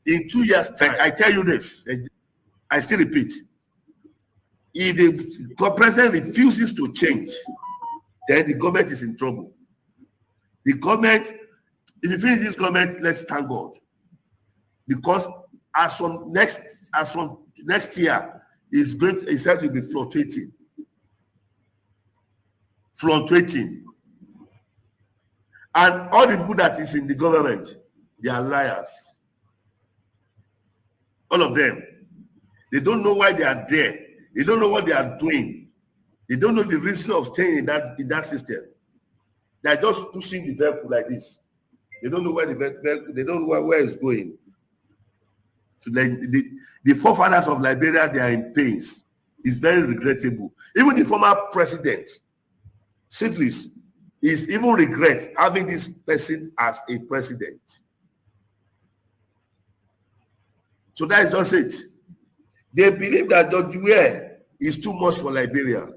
In 2 years' time, I tell you this, I still repeat, if the president refuses to change, then the government is in trouble. The government, if you finish this government, let's thank God. Because as from next year, it's said to be fluctuating. And all the people that is in the government, they are liars. All of them. They don't know why they are there. They don't know what they are doing. They don't know the reason of staying in that system. They are just pushing the vehicle like this. They don't know where they don't know where it's going. So the forefathers of Liberia, they are in pains. It's very regrettable. Even the former president, Syphilis, is even regret having this person as a president. So that is just it. They believe that George Weah is too much for Liberia.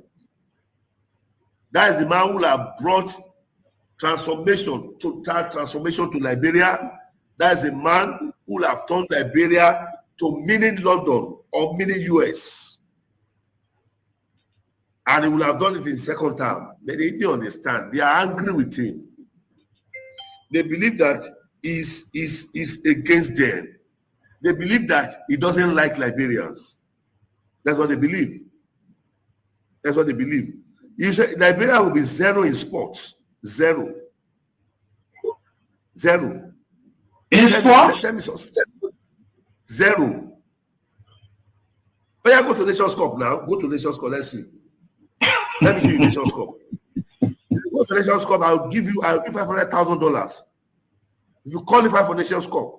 That is the man who have brought total transformation to Liberia. That is a man who will have turned Liberia to mini London or mini US. And he will have done it in second term. But they didn't understand. They are angry with him. They believe that he's against them. They believe that he doesn't like Liberians. That's what they believe. That's what they believe. You say Liberia will be zero in sports. Zero. In sports? Tell me something. Zero. Oh yeah, go to Nations Cup now. Go to Nations Cup. Let's see. Let me see you Nations Cup. Go to Nations Cup. I'll give $500,000. If you qualify for Nations Cup,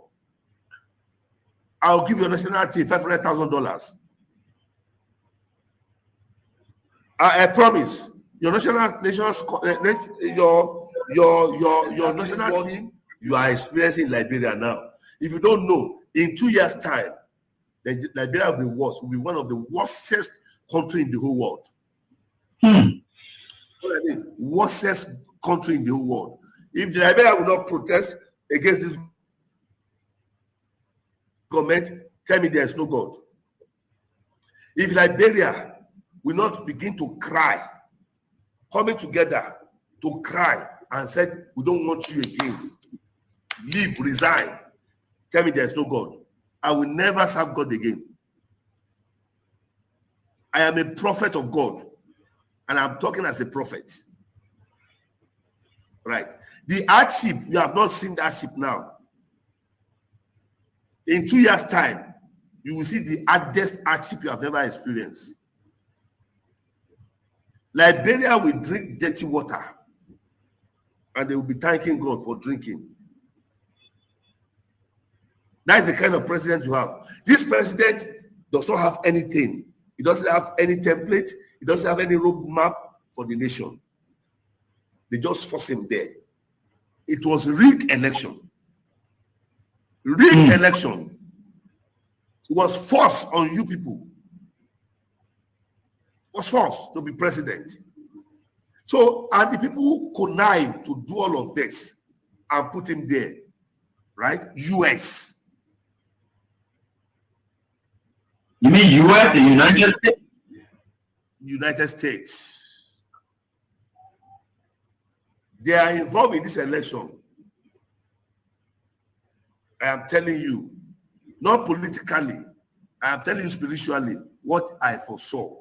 I'll give your national team $500,000. I promise. Your national team you are experiencing in Liberia now. If you don't know, in 2 years' time, Liberia will be worse. Will be one of the worstest country in the whole world. What I mean, worstest country in the whole world. If Liberia will not protest against this government, tell me there is no God. If Liberia will not begin to cry, coming together to cry and said, we don't want you again, leave, resign, tell me there is no God. I will never serve God again. I am a prophet of God, and I'm talking as a prophet. Right. The hardship, you have not seen that hardship now. In 2 years' time, you will see the hardest hardship you have never experienced. Liberia will drink dirty water, and they will be thanking God for drinking. That is the kind of president you have. This president does not have anything. He doesn't have any template. He doesn't have any roadmap for the nation. They just force him there. It was a rigged election. Rigged election. It was forced on you people. It was forced to be president. So, and the people who connive to do all of this and put him there, right? US. You mean US, the United States? United States. They are involved in this election. I am telling you, not politically, I am telling you spiritually what I foresaw.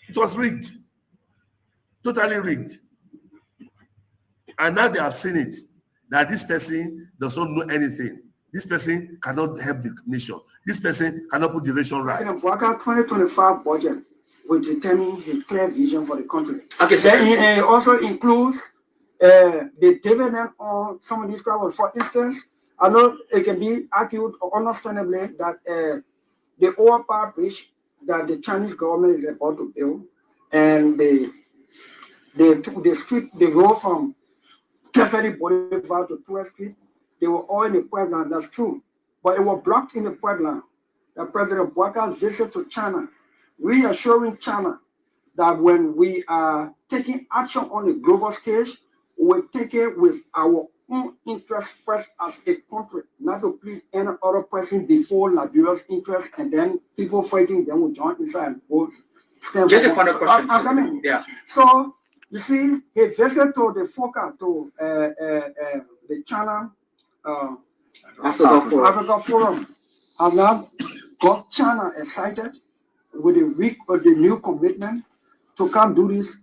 It was rigged. Totally rigged. And now they have seen it, that this person does not know anything. This person cannot help the nation. This person cannot put the nation right. In the 2025 budget will determine his clear vision for the country. Okay, so it also includes the dividend on some of these problems. For instance, I know it can be argued understandably that the overpower bridge that the Chinese government is about to build, and the road from Cassidy Boulevard to 12th Street, they were all in the pipeline. That's true, but it was blocked in the pipeline. The President Bouakar's visit to China, reassuring China that when we are taking action on the global stage, we will take it with our own interest first as a country, not to please any other person before Liberia's interest, and then people fighting them will join inside and go stand. Just a final question. I'm coming. Yeah. So you see, he visited to the focus to the China Africa Forum has now got China excited with the new commitment to come do this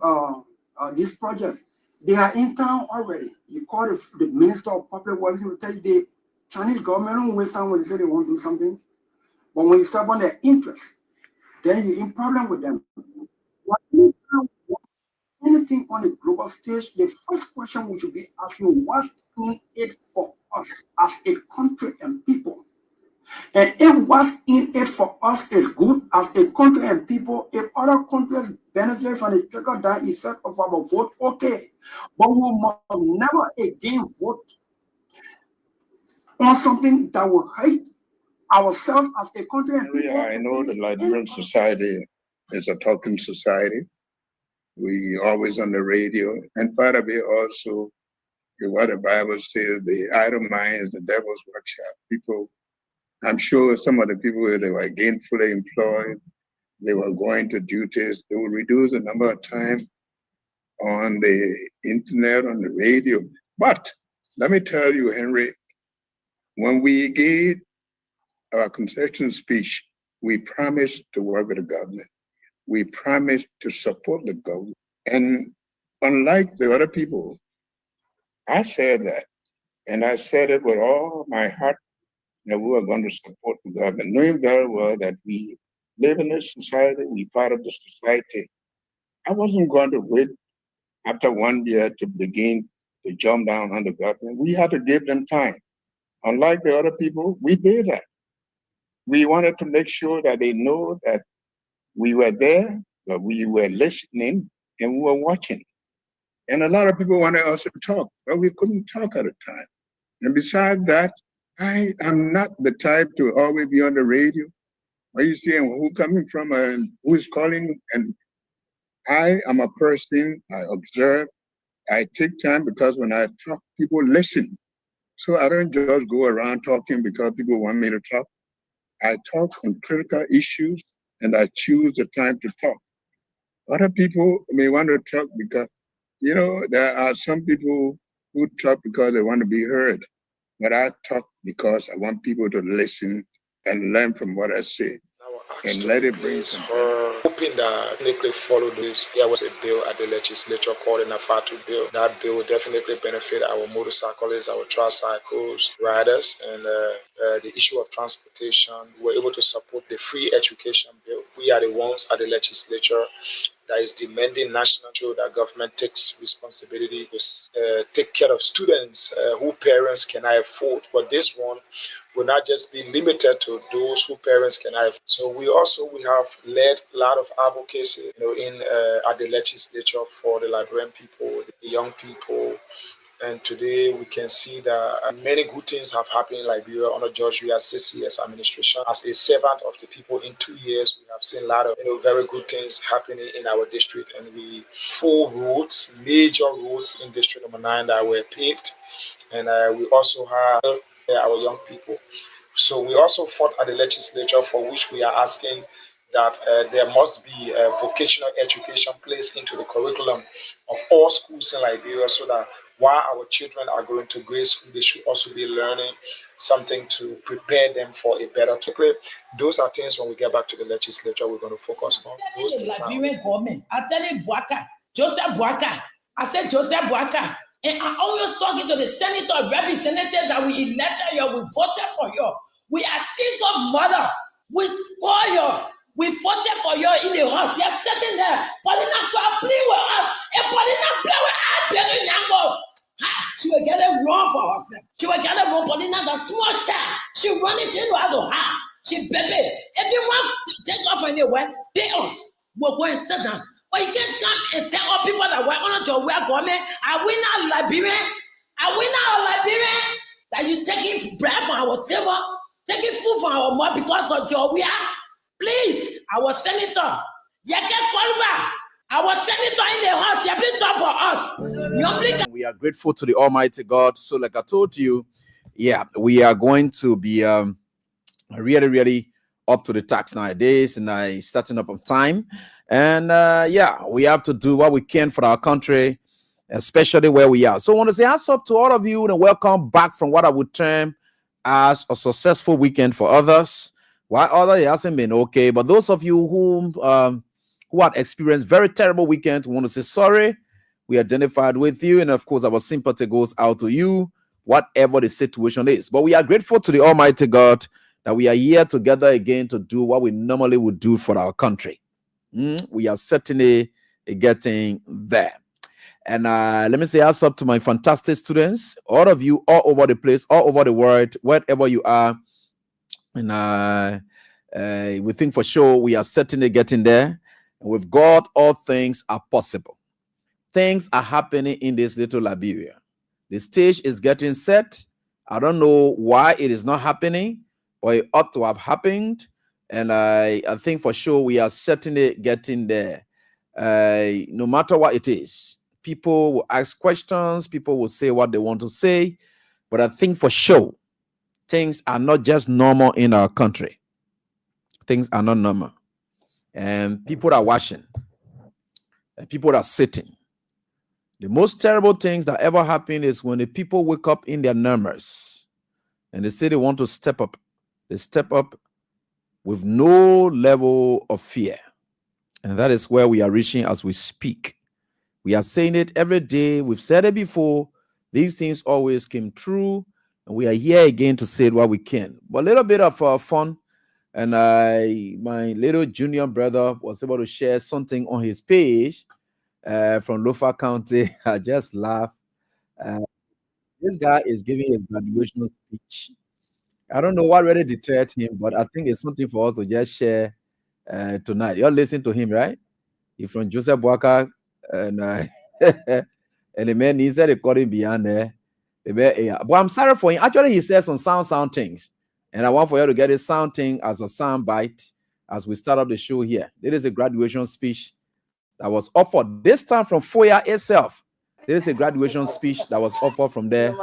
project. They are in town already. You call the Minister of Public Works, he will tell you the Chinese government don't waste time when they say they want to do something. But when you step on their interest, then you're in problem with them. Anything on the global stage, the first question we should be asking, what's in it for us as a country and people? And if what's in it for us is good as a country and people, if other countries benefit from the trickle-down effect of our vote, okay. But we must never again vote on something that will hate ourselves as a country and people. I know the Liberian society is a talking society. We always on the radio, and part of it also, what the Bible says, the idle mind is the devil's workshop. People, I'm sure some of the people, they were gainfully employed, they were going to duties, they would reduce the number of time on the internet, on the radio. But let me tell you, Henry, when we gave our concession speech, we promised to work with the government. We promised to support the government. And unlike the other people, I said that, and I said it with all my heart, that we were going to support the government, knowing very well that we live in this society, we're part of the society. I wasn't going to wait after 1 year to begin to jump down on the government. We had to give them time. Unlike the other people, we did that. We wanted to make sure that they know that we were there, that we were listening, and we were watching. And a lot of people wanted us to talk, but we couldn't talk at the time. And besides that, I am not the type to always be on the radio. Are you seeing who coming from and who is calling? And I am a person, I observe, I take time because when I talk, people listen. So I don't just go around talking because people want me to talk. I talk on critical issues and I choose the time to talk. Other people may want to talk because, you know, there are some people who talk because they want to be heard. But I talk because I want people to listen and learn from what I say. And let it bring her, hoping that they follow this. There was a bill at the legislature called an Afatu bill. That bill will definitely benefit our motorcyclists, our tricycles, riders, and the issue of transportation. We were able to support the free education bill. We are the ones at the legislature that is demanding national that government takes responsibility to take care of students who parents cannot afford. But this one will not just be limited to those who parents cannot afford. So we have led a lot of advocacy, at the legislature for the Liberian people, the young people. And today we can see that many good things have happened in Liberia under George Weah's 6 years administration. As a servant of the people in 2 years, we have seen a lot of very good things happening in our district, and we 4 roads, major roads in District Number 9 that were paved, and we also have our young people. So we also fought at the legislature, for which we are asking that there must be vocational education placed into the curriculum of all schools in Liberia, so that while our children are going to grade school, they should also be learning something to prepare them for a better future. Those are things when we get back to the legislature we're going to focus on. Those things are government. I tell you, Boaka, Joseph Boaka. I said Joseph Boaka. And I always talking to the senator, representatives that we elected you, we voted for you. We are single mother. We call you. We voted for you in the house. You're sitting there. Paulina play with us. And Paulina play with us. She will get it wrong for herself. She will get it wrong. Paulina, the small child. She running. She know how to have. She baby. If you want to take off anywhere, pay us. We'll go and sit down. Or you can't come and tell all people that we're on your way government. Are we not Liberian? Are we not Liberian? That you taking bread from our table, taking food from our mouth because of your we are? Please, our senator, you can call back. Our senator in the house, you please talk for us. We are grateful to the Almighty God. So, like I told you, yeah, we are going to be really up to the task nowadays, and starting up on time. And yeah, we have to do what we can for our country, especially where we are. So I want to say hands up to all of you and welcome back from what I would term as a successful weekend for others. While others, it hasn't been okay. But those of you who had experienced very terrible weekend, we want to say sorry. We identified with you. And of course, our sympathy goes out to you, whatever the situation is. But we are grateful to the Almighty God that we are here together again to do what we normally would do for our country. We are certainly getting there. And let me say hands up to my fantastic students, all of you, all over the place, all over the world, wherever you are. And we think for sure we are certainly getting there. And with God, all things are possible. Things are happening in this little Liberia. The stage is getting set. I don't know why it is not happening, but it ought to have happened. And I think for sure we are certainly getting there. No matter what it is, people will ask questions, people will say what they want to say, but I think for sure things are not just normal in our country. Things are not normal. And people are watching, and people are sitting. The most terrible things that ever happen is when the people wake up in their numbers and they say they want to step up. They step up with no level of fear. And that is where we are reaching as we speak. We are saying it every day. We've said it before. These things always came true. And we are here again to say it while we can. But a little bit of fun. And my little junior brother was able to share something on his page from Lofa County. I just laughed. This guy is giving a graduation speech. I don't know what really deterred him, but I think it's something for us to just share tonight. You're listening to him, right? He's from Joseph Boaka, and and the man needs a recording beyond there. But I'm sorry for him. Actually, he said some sound things, and I want for you to get a sound thing as a sound bite as we start up the show here. This is a graduation speech that was offered this time from FOIA itself. There is a graduation speech that was offered from there,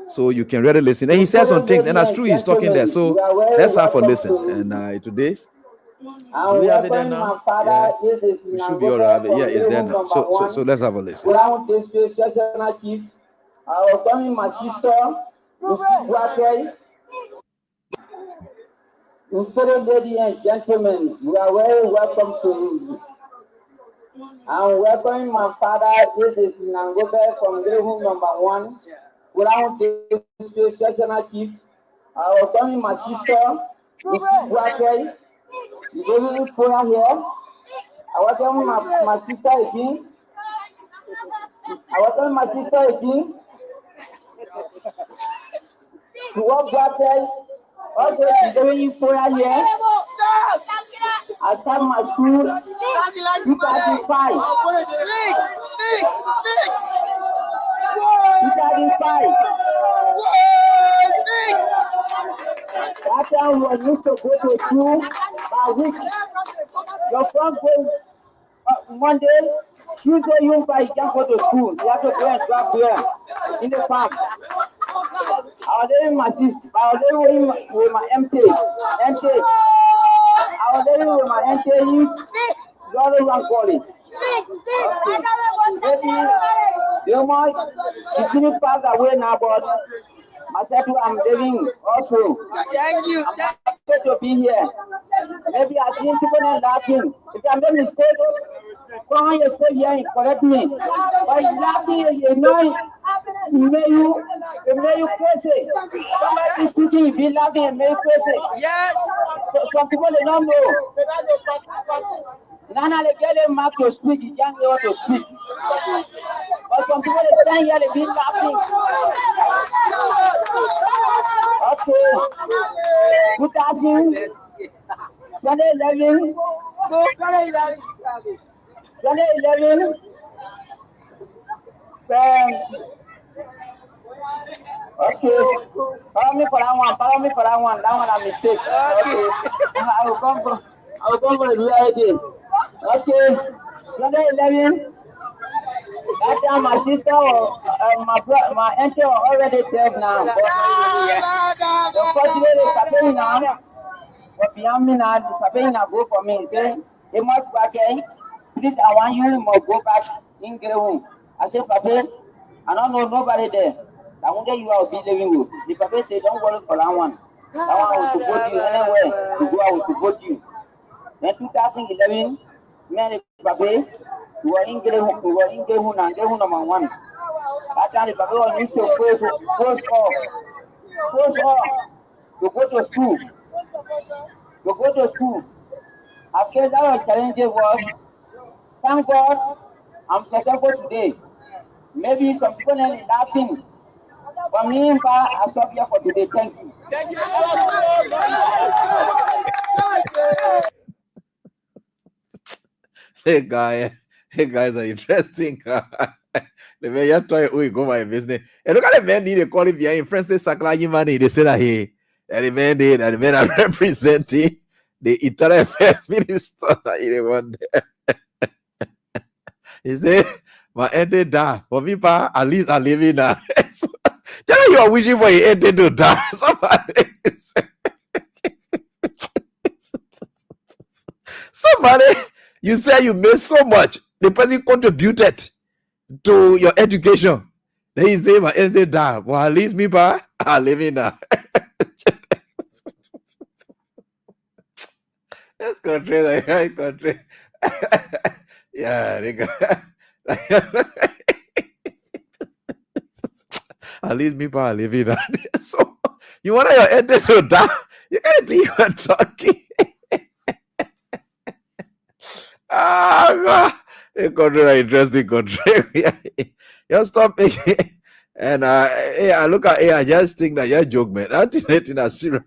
so you can really listen. And he said some things, and that's true. He's talking there. So let's have a listen. And today's. Do we have it there now? Yeah. We should be all right. Yeah, it's there now. So let's have a listen. Ladies and gentlemen, you are very welcome to. I'm welcoming my father. This is Nangobe from Greyhound number 1. Ground Sectional Chief. I was welcoming my sister. You gave me prayer here. I was telling my sister again. To walk that way. Also, you gave me prayer here. I start my school 2005. 2005. That time we used to go to school a week. Your front goes Monday, Tuesday you can't go to school. You have to go and drop here in the farm. I was living with my MT. I was living with my MT. Dollar one calling. You might continue pass away now, but myself, I'm living also. Thank you. I'm happy to be here. Maybe I see people laughing. If I make a mistake, come on, you stay here and correct me. But laughing, you know, it may you crazy. Somebody speaking, if you laughing, it may you crazy. Yes. So, some people they don't know. Nana, they get them mark to speak, you can't go to speak. But some people they stand here, they be laughing. Okay. 2011. 2011. Okay. Follow me for that one. That one a mistake. Okay. I will come for the real again. Okay. 2011, that time my sister or my auntie were already dead now. But unfortunately, Sabine now, but beyond me now, Sabine now go for me. Say, they must back in. Please, I want you to go back in the room. I said, Papa, I don't know nobody there. I wonder you will be living with. The Papa said, don't worry for that one. That one will support you anywhere. To go, I will support you. Then 2011, me and the Papa, we were in Gehun and Gehun number one. That time the Papa was used to post off to go to school. After that was challenging was, thank God, I'm successful today. Maybe some people are laughing. But me, I stop here for today. Thank you. Thank you. Hey guys are interesting. The man you try we go my business. And look at the man need to call it behind Francis Saklaji money. They say that and the man did, and the man are representing the Internal Affairs Minister. He said, my ended die. For me, pa, at least I live in now. So, you are wishing for your ended to die. Somebody, you say you made so much. The person contributed to your education. Then he say, my ended die. Well, at least me, pa, I live in now. That's country, like country. Yeah, they got at least people are living that. So you want your ended to die? You can't think you're talking. God. A country, interesting country. You stop making. And hey, I look at I just think that you're joke, man. I'm just letting us serious.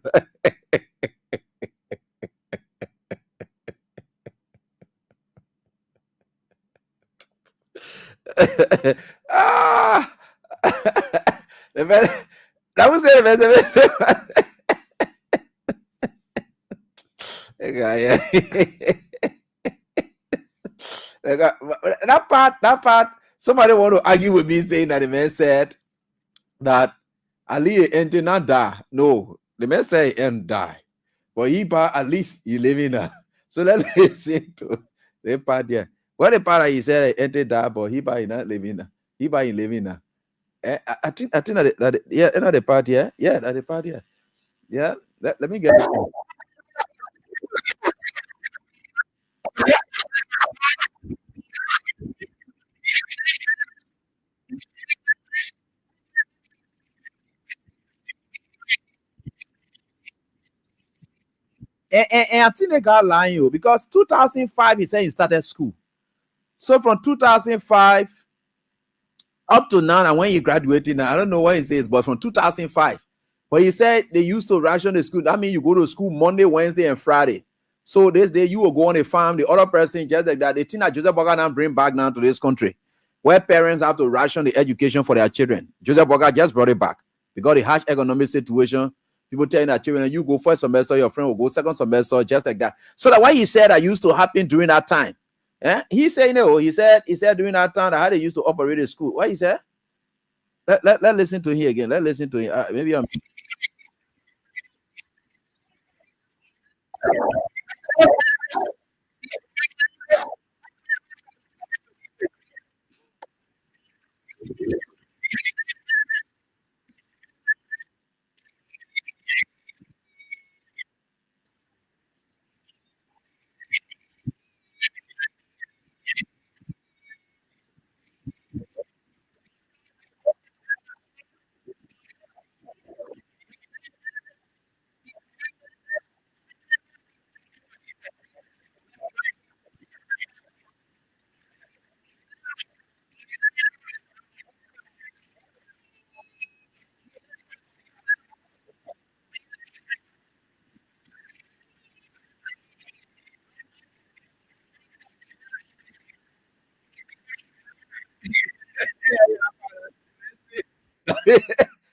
That was it. That part. Somebody want to argue with me saying that the man said that Ali did not die. No, the man said he didn't die, but he at least he living now. So let's listen to the part there. What the part he said he didn't die, but he not living now. He living now. I think that yeah, another part here. Yeah, that the part here. Yeah, let me get it. And I think they got lying you because 2005 he said he started school. So from 2005 up to now, and when he graduated, now I don't know what he says, but from 2005. But he said they used to ration the school. That means you go to school Monday, Wednesday, and Friday. So this day you will go on a farm. The other person just like that. The thing that Joseph Boga now bring back now to this country, where parents have to ration the education for their children. Joseph Boga just brought it back because the harsh economic situation. People telling their children, you go first semester, your friend will go second semester, just like that. So that what he said that used to happen during that time. He said no. He said during that time that how they used to operate a school. What he said? Let listen to him again. Let's listen to him. Maybe I'm.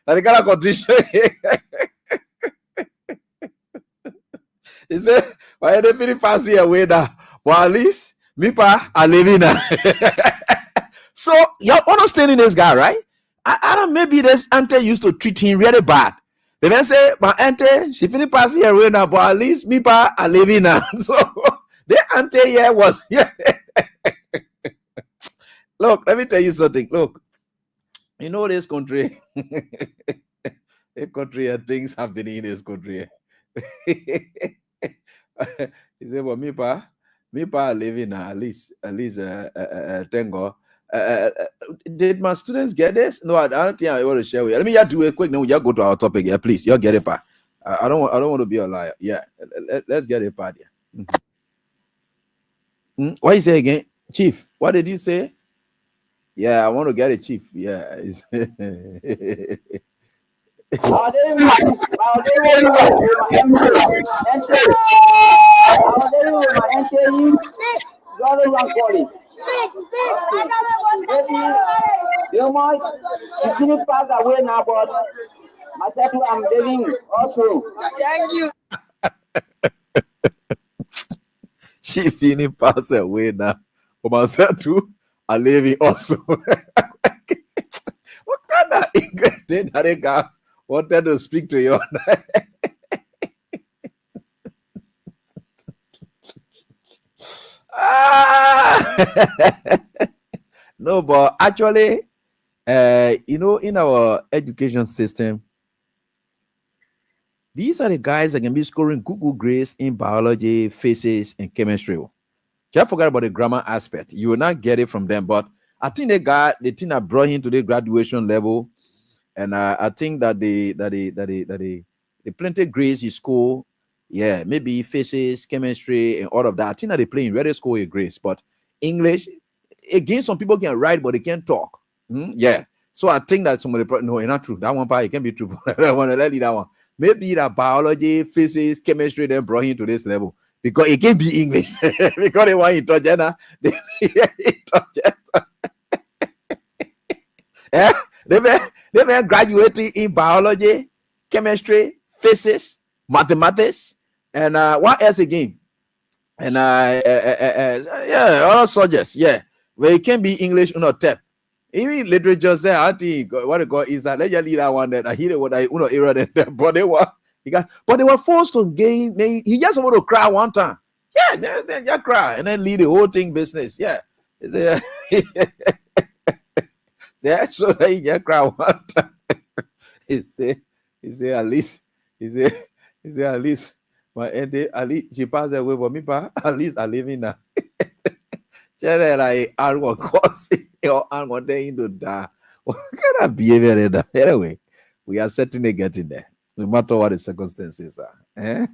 I got a condition. He said, why they feel pass away that? But at least Me pa, I live in. So you're understanding this guy, right? I don't. Maybe this auntie used to treat him really bad. They then say, my auntie, she finished passing here right now, but at least me pa, I live in now. So the auntie here was here. Look, let me tell you something. Look, you know this country. This country, things happening in this country. He said, well, me pa, living at least, thank God. Did my students get this? No, I don't think I want to share with you. Let me just do it quick. Then we just go to our topic. Yeah, please, you get it, pa. I don't want to be a liar. Yeah, let's get it, pa. Yeah. What you say again, Chief? What did you say? Yeah, I want to get it, Chief. Yeah. You might continue pass away now, but myself, I'm living also. Thank you. She finished pass away now. For myself too, I living also. What kind of English did that guy wanted to speak to you? No, but actually, you know, in our education system, these are the guys that can be scoring good grades in biology, physics, and chemistry. Just forget about the grammar aspect. You will not get it from them. But I think the thing that brought him to the graduation level, and I think that the plenty grades in school, yeah, maybe physics, chemistry, and all of that. I think that they play in really school a grades, but English, again, some people can write, but they can't talk. Yeah. So I think that somebody no, it's not true. That one part it can be true. I want to let you that one. Maybe that biology, physics, chemistry, then brought him to this level. Because it can be English. Because they want to touch Jenna. They were graduating in biology, chemistry, physics, mathematics, and what else again? And yeah, all subjects. Yeah, where it can be English or not tap. Even literature say, I think what they call is that let's just leave that one that I hear what I era that but they were forced to gain. He just want to cry one time. Yeah, just cry and then lead the whole thing business. Yeah. Yeah, so that he just cry one time. He say at least at least my auntie at least she passed away for me, but at least I live in now. Like I want cause or I want them to die. What kind of behavior is that? Anyway, we are certainly getting there, no matter what the circumstances are. Eh?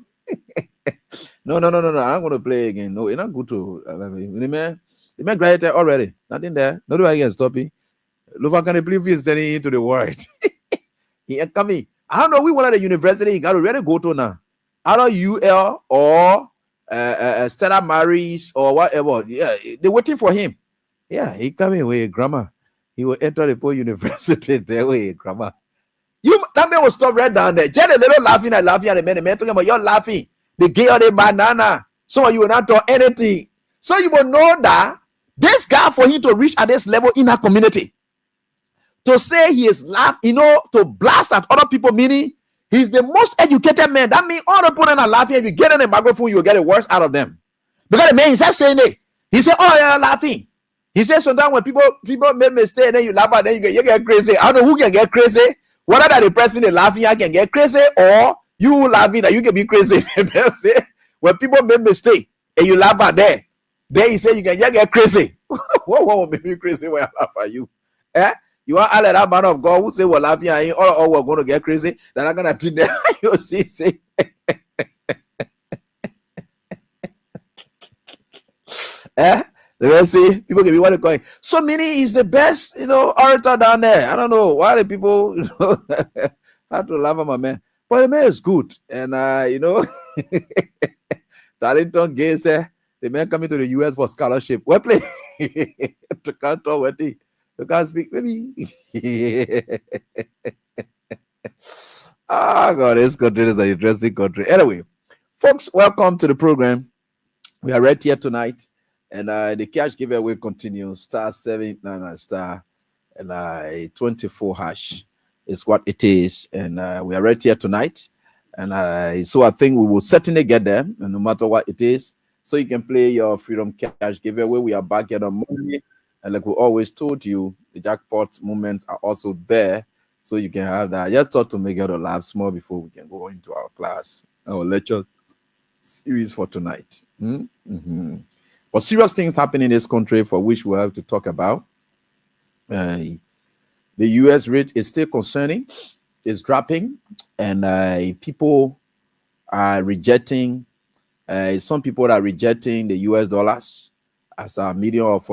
No. I'm going to play again. No, it's not good to. The man graduated already. Nothing there. Nobody can stop it. Luva can believe he's sending into the world. He ain't coming. I don't know. We want at the university. He got to really go to now. Either UL or Stella Maris or whatever. Yeah, they're waiting for him. Yeah, he coming with grammar. He will enter the poor university there with grammar. That man will stop right down there. Just a little laughing at the man talking about you're laughing. The gay or the banana. So you will not talk anything. So you will know that this guy, for him to reach at this level in our community, to say he is laughing, to blast at other people, meaning he's the most educated man. That means all the people are laughing. If you get on a microphone, you'll get the worst out of them. Because the man is just saying it. He said, oh, you're laughing. He said sometimes when people make mistakes, and then you laugh and then you get crazy. I don't know who can get crazy. Whether that the person is laughing, I can get crazy, or you laughing that you can be crazy. When people make mistake and you laugh at them, then he say you can just get crazy. What will make me crazy when I laugh at you? You want all that man of God who say we're laughing at him, or we're going to get crazy? They're not going to think that. You see. Let's see. People can be what they call it. So many is the best, orator down there. I don't know why the people, have to laugh at my man. But the man is good. And, Darlington Gay said, the man coming to the US for scholarship. What play? To can't talk with it. You can't speak, maybe. God, this country is an interesting country. Anyway, folks, welcome to the program. We are right here tonight. And the cash giveaway continues. Star 799 star and 24 hash is what it is. And we are right here tonight. And so I think we will certainly get there, and no matter what it is. So you can play your Freedom Cash giveaway. We are back here on Monday. And like we always told you, the jackpot moments are also there. So you can have that. I just thought to make it a laugh small before we can go into our class, our lecture series for tonight. But serious things happen in this country for which we have to talk about. The US rate is still concerning, it's dropping, and people are rejecting. Some people are rejecting the US dollars as a medium of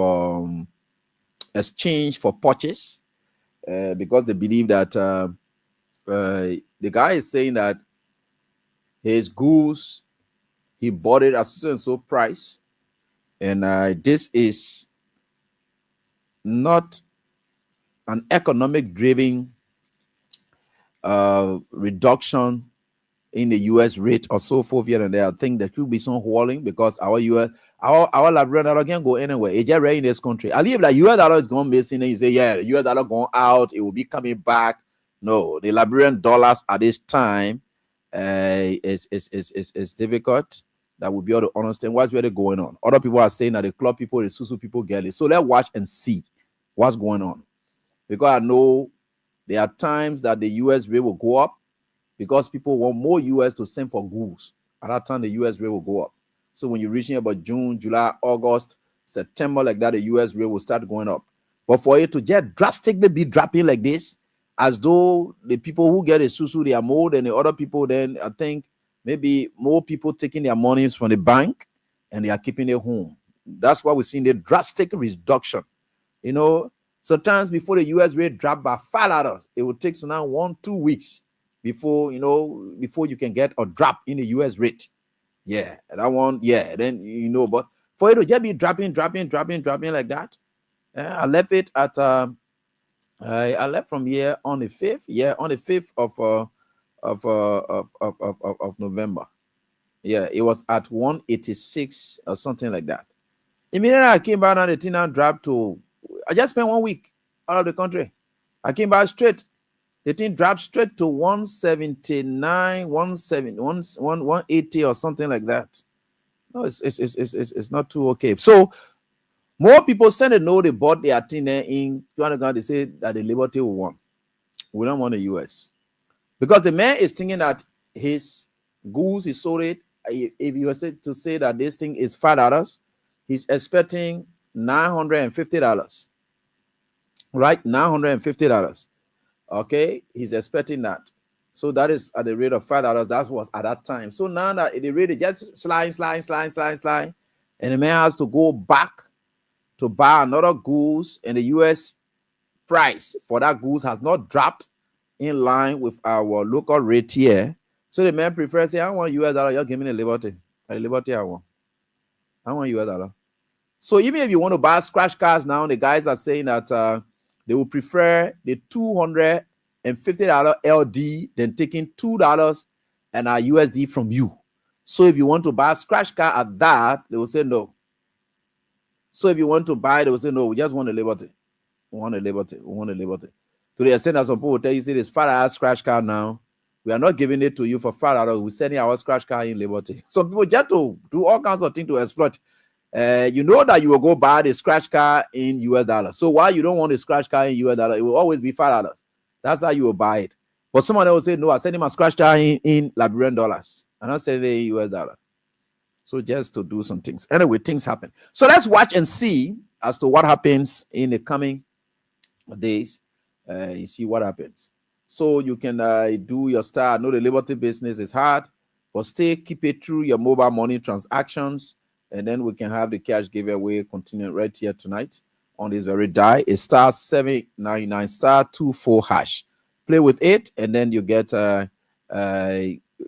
exchange for purchase because they believe that the guy is saying that his goods, he bought it at so and so price, and this is not an economic driven reduction in the US rate or so forth here and there. I think there could be some whirling because our Liberian dollar can't go anywhere. It's just right in this country. I believe that US dollar is gone missing and you say, yeah, the US dollar going out, it will be coming back. No, the Liberian dollars at this time is difficult. That would be able to understand what's really going on. Other people are saying that the club people, the Susu people get it. So let's watch and see what's going on. Because I know there are times that the US rate will go up because people want more US to send for goods. At that time, the US rate will go up. So when you're reaching about June, July, August, September, like that, the US rate will start going up. But for it to just drastically be dropping like this, as though the people who get a Susu, they are more than the other people, then I think maybe more people taking their monies from the bank and they are keeping it home. That's why we're seeing the drastic reduction. You know, sometimes before the US rate drop by $5, it will take now 1-2 weeks before you can get a drop in the US rate. Yeah, that one, yeah, then but for it to just be dropping like that, I left it at I left from here on the 5th. Yeah, on the 5th of November. Yeah, it was at 186 or something like that. Immediately I came back and the thing now dropped to. I just spent 1 week out of the country. I came back straight. The thing dropped straight to 179, 180 or something like that. No, it's not too okay. So more people send a note they bought their thing there in Ghana. They say that the Liberty will want. We don't want the US. Because the man is thinking that his goods, he sold it. If you were to say that this thing is $5, he's expecting $950. Right? $950. Okay? He's expecting that. So that is at the rate of $5. That was at that time. So now that the rate is just slide. And the man has to go back to buy another goods, and the US price for that goods has not dropped in line with our local rate here. So the man prefers say, I want US dollar, you're giving me a Liberty. A Liberty I want US dollar. So even if you want to buy scratch cards now, the guys are saying that they will prefer the $250 LD than taking $2 and a USD from you. So if you want to buy a scratch card at that, they will say no. So if you want to buy, they will say no, we just want a Liberty. We want a Liberty. To the extent that some people will tell you, see this $5 scratch card now, we are not giving it to you for $5. We're sending our scratch card in Liberty. Some people just to do all kinds of things to exploit. You know that you will go buy the scratch card in US dollars. So why you don't want the scratch card in US dollars? It will always be $5. That's how you will buy it. But someone else will say, no, I send him a scratch card in Liberian dollars. I'm not sending it in US dollars. So just to do some things. Anyway, things happen. So let's watch and see as to what happens in the coming days. You see what happens. So you can do your start. I know the Liberty business is hard, but still keep it through your mobile money transactions. And then we can have the cash giveaway continue right here tonight on this very die. It's star 799 star 24 hash. Play with it, and then you get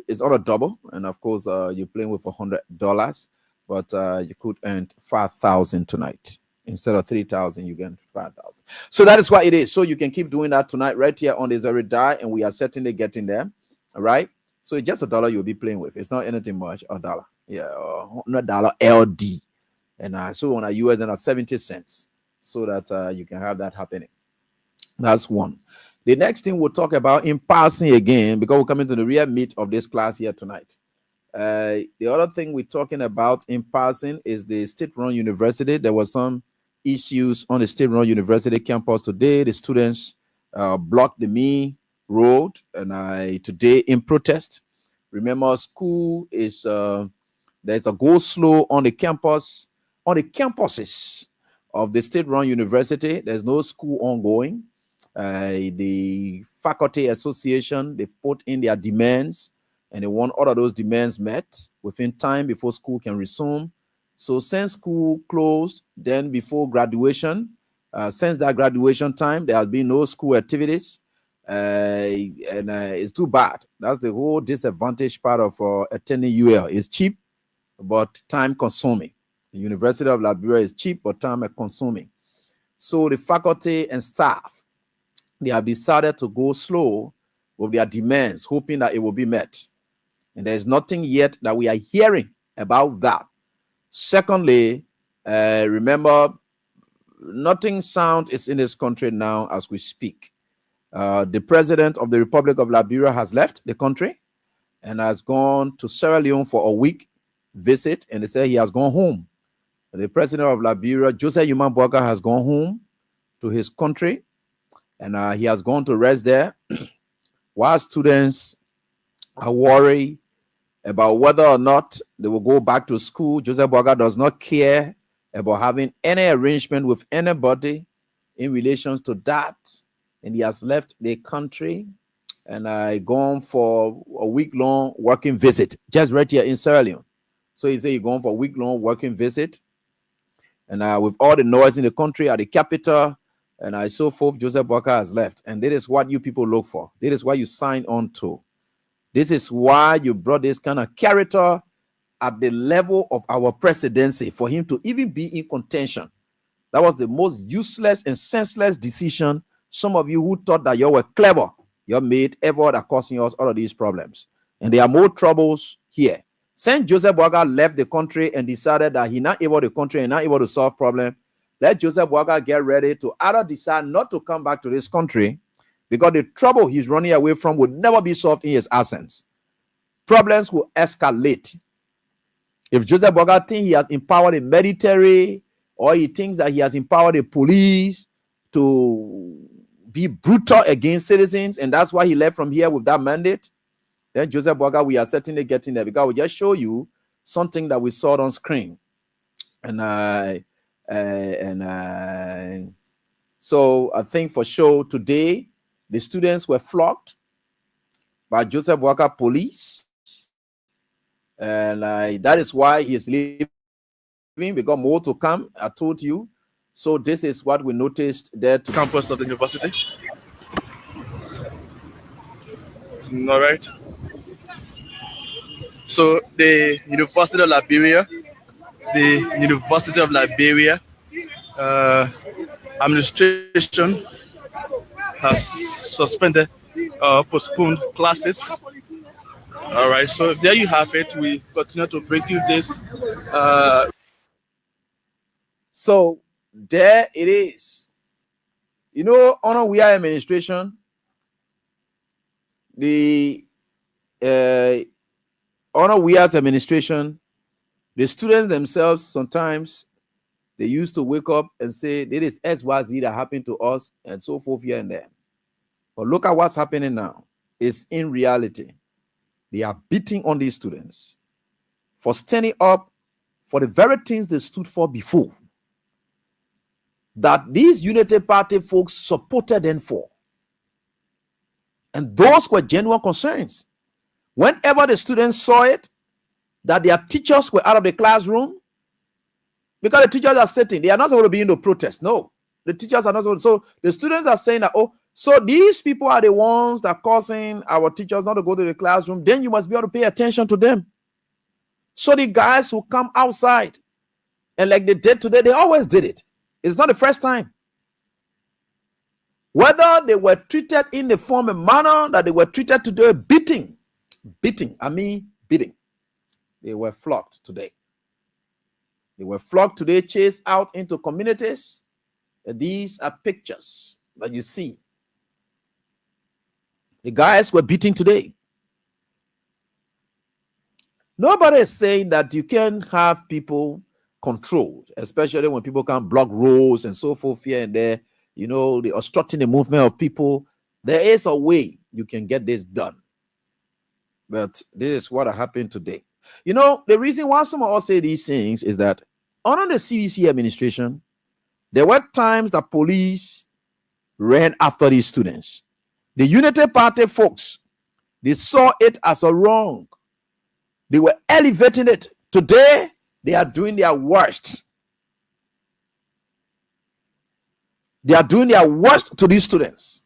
it's on a double, and of course you're playing with $100, but you could earn 5,000 tonight. Instead of 3,000, you get 5,000. So that is what it is. So you can keep doing that tonight right here on this very die, and we are certainly getting there. All right. So it's just $1 you'll be playing with. It's not anything much. $1. Yeah, $100 LD. And so on a US then at 70 cents, so that you can have that happening. That's one. The next thing we'll talk about in passing again, because we're coming to the real meat of this class here tonight. The other thing we're talking about in passing is the state-run university. There were some issues on the state-run university campus today. The students blocked the main road, and today in protest. Remember, school is there's a go slow on the campus, on the campuses of the state-run university. There's no school ongoing. The faculty association, they've put in their demands, and they want all of those demands met within time before school can resume. So since school closed, then before graduation, since that graduation time, there has been no school activities, and it's too bad. That's the whole disadvantage part of attending UL. It's cheap, but time consuming. The University of Liberia is cheap, but time consuming. So the faculty and staff, they have decided to go slow with their demands, hoping that it will be met. And there's nothing yet that we are hearing about that. Secondly, remember, nothing sound is in this country now as we speak. The president of the Republic of Liberia has left the country and has gone to Sierra Leone for a week visit, and they say he has gone home. The president of Liberia, Joseph Yuman Boakai, has gone home to his country, and he has gone to rest there, while students are worried about whether or not they will go back to school. Joseph Boakai does not care about having any arrangement with anybody in relations to that, and he has left the country and gone for a week-long working visit, just right here in Sierra Leone. So he said he's going for a week-long working visit, and with all the noise in the country at the capital, and so forth, Joseph Boakai has left. And that is what you people look for. That is what you sign on to. This is why you brought this kind of character at the level of our presidency, for him to even be in contention. That was the most useless and senseless decision. Some of you who thought that you were clever, you made ever that causing us all of these problems. And there are more troubles here. Since Joseph Boakai left the country and decided that he's not able to country and not able to solve problem, let Joseph Boakai get ready to either decide not to come back to this country, because the trouble he's running away from would never be solved in his absence. Problems will escalate. If Joseph Boakai thinks he has empowered the military, or he thinks that he has empowered the police to be brutal against citizens, and that's why he left from here with that mandate, then Joseph Boakai, we are certainly getting there, because we just show you something that we saw on screen. So I think for sure today, the students were flogged by Joseph Boakai police. And that is why he's leaving. We got more to come, I told you. So this is what we noticed there to campus of the university. All right. So the University of Liberia, administration has suspended, postponed classes. All right. So there you have it. We continue to bring you this. So there it is. You know, Honor We Are administration, the Honor We Are administration, the students themselves sometimes they used to wake up and say, "This is XYZ that happened to us," and so forth here and there. But look at what's happening now. It's in reality, they are beating on these students for standing up for the very things they stood for before, that these Unity Party folks supported them for. And those were genuine concerns. Whenever the students saw it, that their teachers were out of the classroom, because the teachers are sitting, they are not supposed to be in the protest. No, the teachers are not supposed to. So the students are saying that, oh, so these people are the ones that are causing our teachers not to go to the classroom, then you must be able to pay attention to them. So the guys who come outside, and like they did today, they always did it. It's not the first time. Whether they were treated in the form and manner that they were treated today, beating. They were flogged today. They were flogged today, chased out into communities. And these are pictures that you see. The guys were beaten today. Nobody is saying that you can have people controlled, especially when people can block roads and so forth here and there. You know, the obstructing the movement of people. There is a way you can get this done. But this is what happened today. You know, the reason why some of us say these things is that under the CDC administration, there were times that police ran after these students. The Unity Party folks, they saw it as a wrong. They were elevating it. Today, they are doing their worst. They are doing their worst to these students.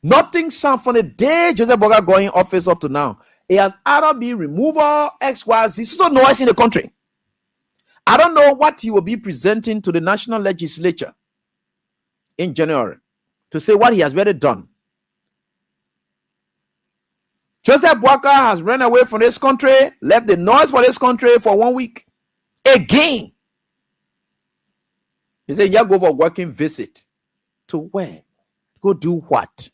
Nothing sound from the day Joseph Boga going office up to now. It has either been removal, XYZ, so noise in the country. I don't know what he will be presenting to the national legislature in January to say what he has already done. Joseph Boakai has run away from this country, left the noise for this country for 1 week. Again. He said, yeah, go for a working visit. To where? Go do what?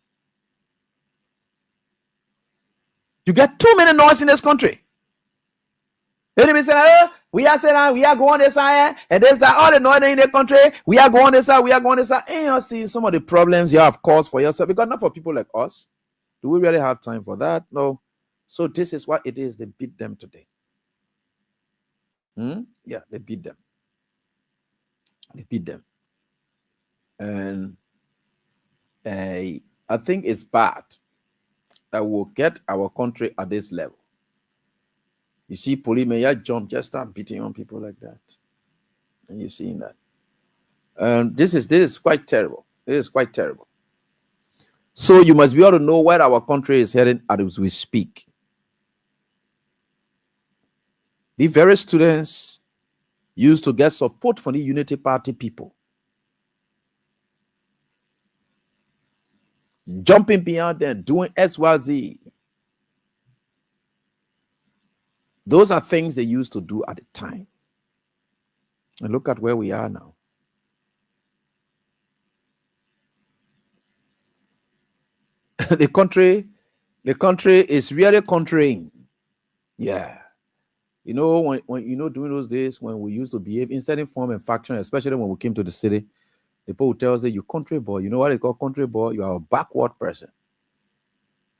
You get too many noise in this country. Enemy say, oh, we are saying we are going this side, and there's that all the noise in the country. We are going this side, we are going this side. And you see some of the problems you have caused for yourself, because not for people like us. Do we really have time for that? No. So this is what it is. They beat them today. Yeah, they beat them. They beat them. And I think it's bad that we'll get our country at this level. You see, policemen jump, just start beating on people like that. And you're seeing that. This is quite terrible. This is quite terrible. So you must be able to know where our country is heading as we speak. The very students used to get support from the Unity Party people. Jumping beyond them, doing XYZ. Those are things they used to do at the time. And look at where we are now. The country is really contraring. Yeah. You know, when you know, during those days when we used to behave in certain form and faction, especially when we came to the city, the people would tell us, you country boy. You know what they call country boy? You are a backward person.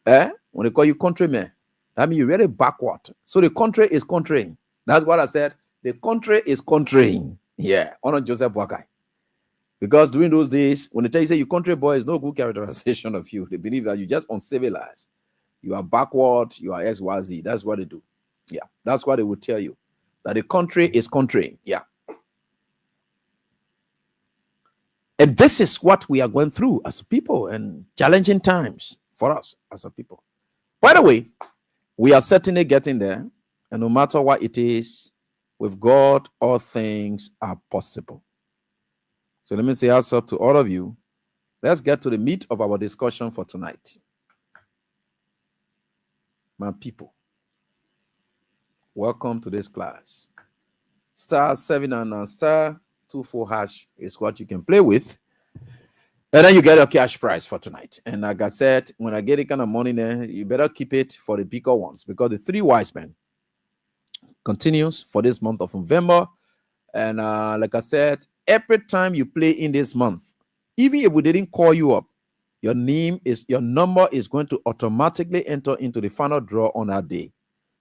When they call you countryman, that means you're really backward. So the country is contraring. That's what I said. The country is contraring. Yeah. Honor Joseph Boakai. Because during those days, when they tell you, say you country boy, is no good characterization of you. They believe that you just uncivilized. You are backward. You are XYZ. That's what they do. Yeah. That's what they will tell you. That the country is contraring. Yeah. And this is what we are going through as a people, and challenging times for us as a people. By the way, we are certainly getting there. And no matter what it is, with God, all things are possible. So let me say what's up to all of you. Let's get to the meat of our discussion for tonight. My people, welcome to this class. *7 and *24# is what you can play with. And then you get a cash prize for tonight. And like I said, when I get the kind of money there, you better keep it for the bigger ones, because the 3 wise men continues for this month of November. And like I said, every time you play in this month, even if we didn't call you up, your number is going to automatically enter into the final draw on that day.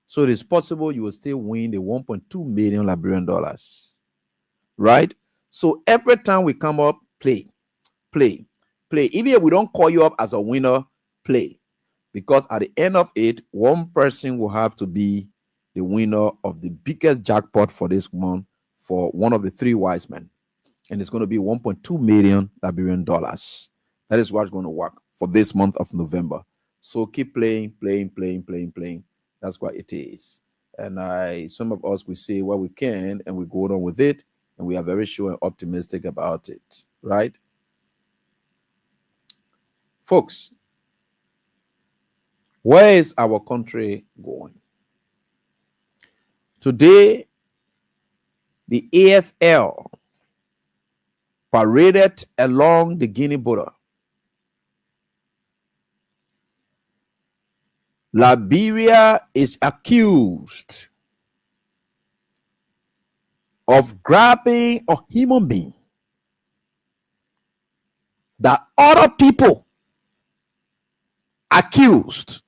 So it is possible you will still win the 1.2 million Liberian dollars. Right? So every time we come up, play. Even if we don't call you up as a winner, play. Because at the end of it, one person will have to be the winner of the biggest jackpot for this month for one of the 3 wise men. And it's going to be 1.2 million Liberian dollars. That is what's going to work for this month of November. So keep playing. That's what it is. And some of us, we say what we can and we go on with it. And we are very sure and optimistic about it. Right? Folks, where is our country going? Today, the AFL paraded along the Guinea border. Liberia is accused of grabbing a human being that other people accused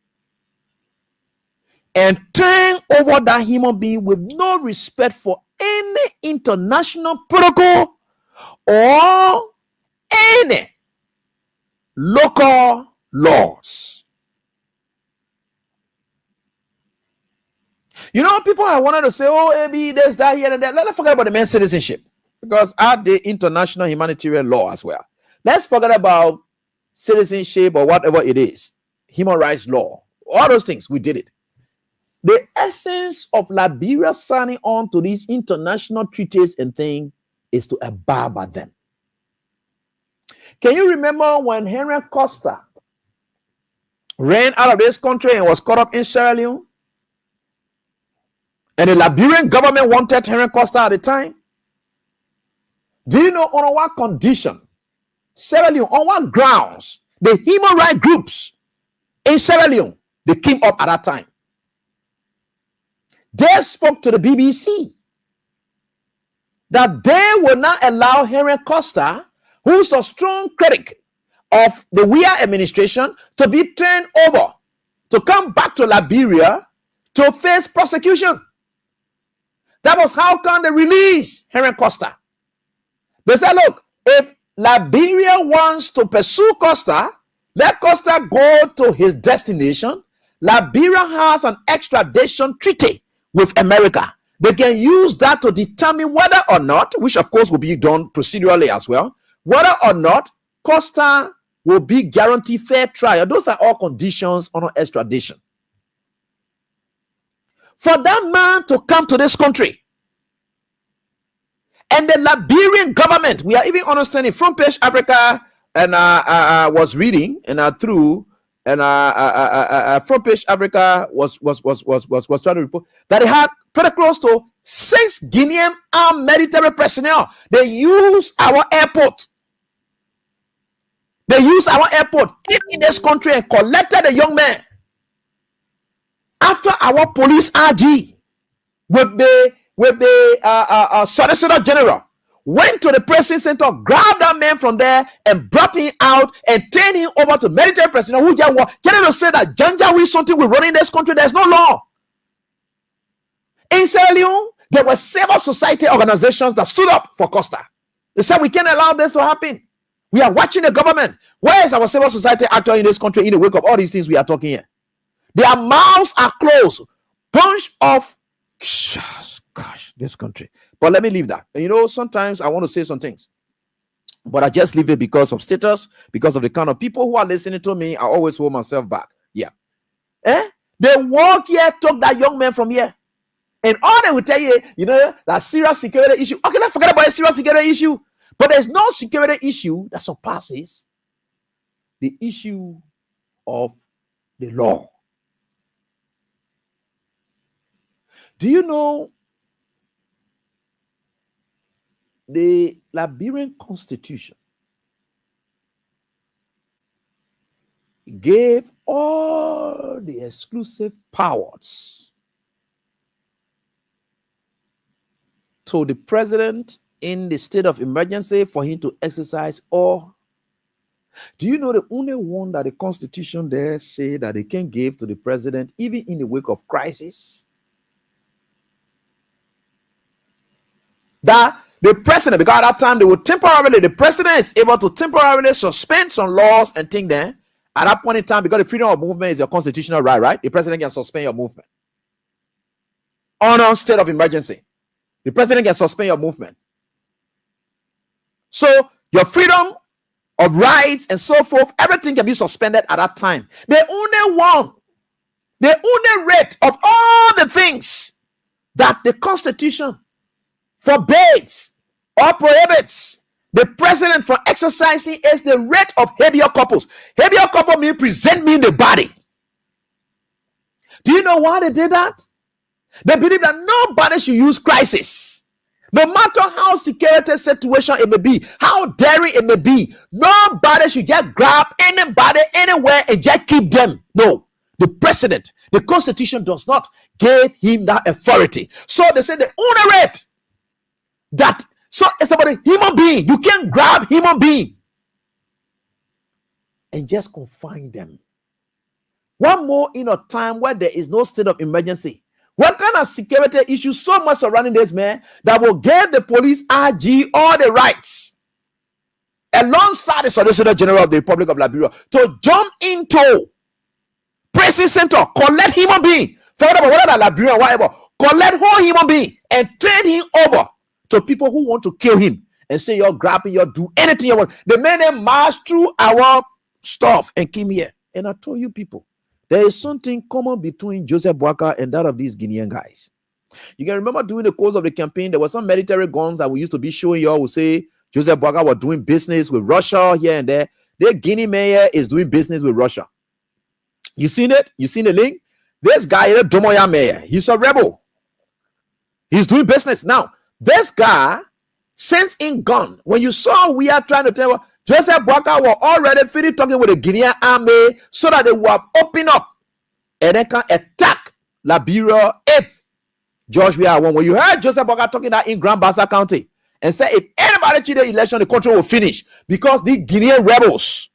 and turn over that human being with no respect for any international protocol or any local laws. You know, people I wanted to say, oh, maybe there's that here and there. Let's forget about the man's citizenship, because are the international humanitarian law as well. Let's forget about citizenship or whatever it is, human rights law, all those things. We did it. The essence of Liberia signing on to these international treaties and things is to abide by them. Can you remember when Henry Costa ran out of this country and was caught up in Sierra Leone? And the Liberian government wanted Henry Costa at the time. Do you know on what condition Sierra Leone, on what grounds the human rights groups in Sierra Leone, they came up at that time? They spoke to the BBC that they will not allow Henry Costa, who's a strong critic of the Weah administration, to be turned over, to come back to Liberia to face prosecution. That was how come they released Henry Costa. They said, look, if Liberia wants to pursue Costa, let Costa go to his destination. Liberia has an extradition treaty with America. They can use that to determine whether or not, which of course will be done procedurally as well, whether or not Costa will be guaranteed fair trial. Those are all conditions on extradition. For that man to come to this country, and the Liberian government, we are even understanding Front Page Africa, and was reading and through, and Front Page Africa was trying to report that it had pretty close to 6 Guinean armed military personnel. They use our airport. They use our airport in this country and collected a young man. After our police RG with the Solicitor General went to the pressing center, grabbed that man from there and brought him out and turned him over to military personnel who just were general said that Janjaweed is something we run in this country. There's no law. In Sierra Leone, there were civil society organizations that stood up for Costa. They said we can't allow this to happen. We are watching the government. Where is our civil society actor in this country in the wake of all these things we are talking here? Their mouths are closed. Bunch of gosh, this country. But let me leave that. And you know, sometimes I want to say some things, but I just leave it because of status, because of the kind of people who are listening to me. I always hold myself back. Yeah. They walk here, took that young man from here. And all they will tell you, you know, that serious security issue. Okay, let's forget about a serious security issue. But there's no security issue that surpasses the issue of the law. Do you know the Liberian Constitution gave all the exclusive powers to the president in the state of emergency for him to exercise all? Do you know the only one that the Constitution there say that they can give to the president even in the wake of crisis? That the president, because at that time they would temporarily, the president is able to temporarily suspend some laws and things there. At that point in time, because the freedom of movement is your constitutional right, right? The president can suspend your movement. On a state of emergency, the president can suspend your movement. So your freedom of rights and so forth, everything can be suspended at that time. The only rate of all the things that the Constitution forbids or prohibits the president from exercising is the rate of habeas corpus. Habeas corpus means present me in the body. Do you know why they did that? They believe that nobody should use crisis. No matter how security situation it may be, how daring it may be, nobody should just grab anybody anywhere and just keep them. No, the president, the constitution does not give him that authority. So they say they onerate that. So it's about a human being. You can't grab human being and just confine them. One more in a time where there is no state of emergency. What kind of security issues so much surrounding this man that will give the police RG all the rights alongside the Solicitor General of the Republic of Liberia to jump into prison center, collect human being, forget about whether Liberia, whatever, collect whole human being and turn him over to people who want to kill him and say you're grabbing, you're do anything you want. The man then march through our stuff and came here. And I told you people, there is something common between Joseph Boakai and that of these Guinean guys. You can remember during the course of the campaign, there were some military guns that we used to be showing y'all who say Joseph Boakai was doing business with Russia here and there. The Guinea mayor is doing business with Russia. You seen it? You seen the link? This guy, the Domoya mayor, he's a rebel. He's doing business. Now, this guy sends in gun. When you saw we are trying to tell Joseph Boakai was already finished talking with the Guinean army so that they will have opened up and they can attack Liberia if George Weah won. When you heard Joseph Boakai talking that in Grand Bassa County and said if anybody cheat the election, the country will finish because the Guinean rebels,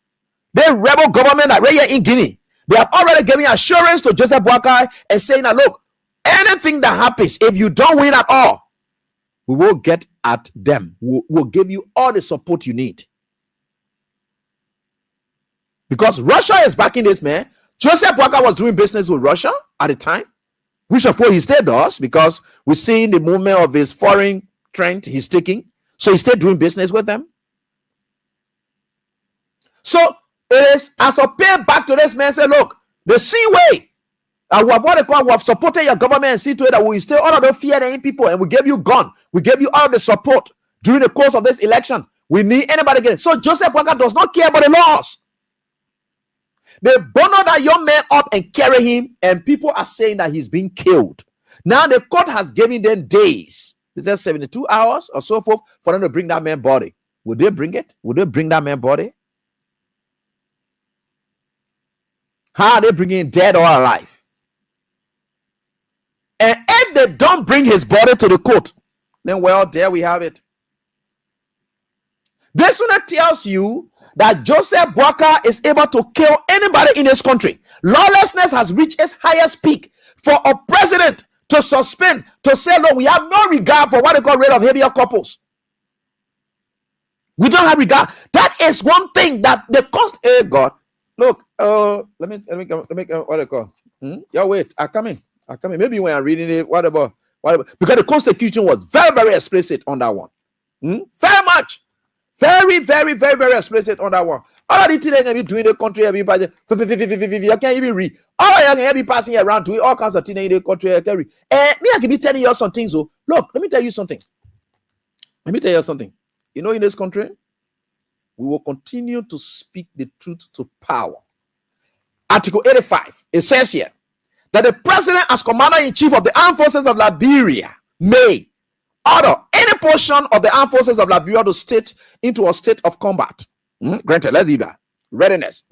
the rebel government that right here in Guinea, they have already given assurance to Joseph Boakai and saying that look, anything that happens, if you don't win at all, we will get at them. We'll give you all the support you need. Because Russia is backing this man. Joseph Boakai was doing business with Russia at the time, which of course he still does because we're seeing the movement of his foreign trend he's taking. So he's still doing business with them. So it is as a pay back to this man, say, look, the same way we have what they call, we have supported your government and see to it that we still all of the fear the people and we gave you gun. We gave you all the support during the course of this election. We need anybody get it. So Joseph Boakai does not care about the laws. They bundle that young man up and carry him, and people are saying that he's being killed. Now the court has given them days. Is that 72 hours or so forth for them to bring that man's body? Would they bring it? Would they bring that man's body? How are they bringing him dead or alive? And if they don't bring his body to the court, then well, there we have it. This one tells you that Joseph Boakai is able to kill anybody in this country. Lawlessness has reached its highest peak. For a president to suspend, to say, no, we have no regard for what they call rate of habeas corpus. We don't have regard. That is one thing that the cost. Hey God, look. Let me what they call. Yo, wait. I come in. Maybe when I'm reading it, whatever. Because the Constitution was very, very explicit on that one. Very much. Very, very, very, very explicit on that one. All of the things they be doing in the country, everybody, I can't even read. All of you can be passing around doing all kinds of things in the country. I can read. Me, I can be telling you some things. So, look, let me tell you something. You know, in this country, we will continue to speak the truth to power. Article 85, it says here that the president, as commander-in-chief of the armed forces of Liberia, may order any portion of the armed forces of Liberia to state into a state of combat. Granted, let's do that. Readiness.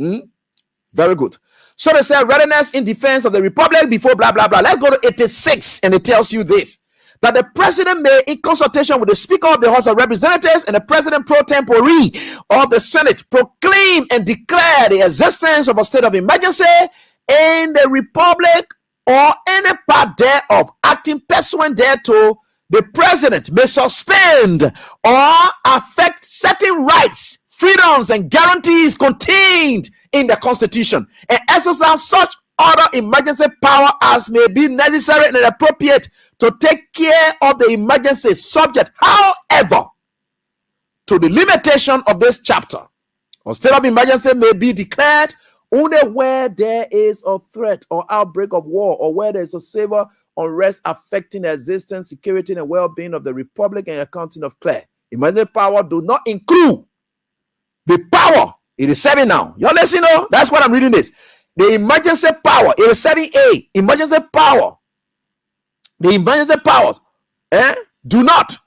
Very good. So they say readiness in defense of the republic before blah, blah, blah. Let's go to 86, and it tells you this. That the president may, in consultation with the Speaker of the House of Representatives and the President pro tempore of the Senate, proclaim and declare the existence of a state of emergency in the republic or any part thereof, acting pursuant thereto. The president may suspend or affect certain rights, freedoms, and guarantees contained in the Constitution and exercise such other emergency power as may be necessary and appropriate to take care of the emergency subject, however, to the limitation of this chapter. A state of emergency may be declared only where there is a threat or outbreak of war or where there is a severe unrest affecting the existence, security, and well-being of the republic and accounting of clear. Emergency power do not include the power. It is 7 now. Y'all listen, that's what I'm reading this. The emergency power, it is 7A. Emergency power The emergency powers do not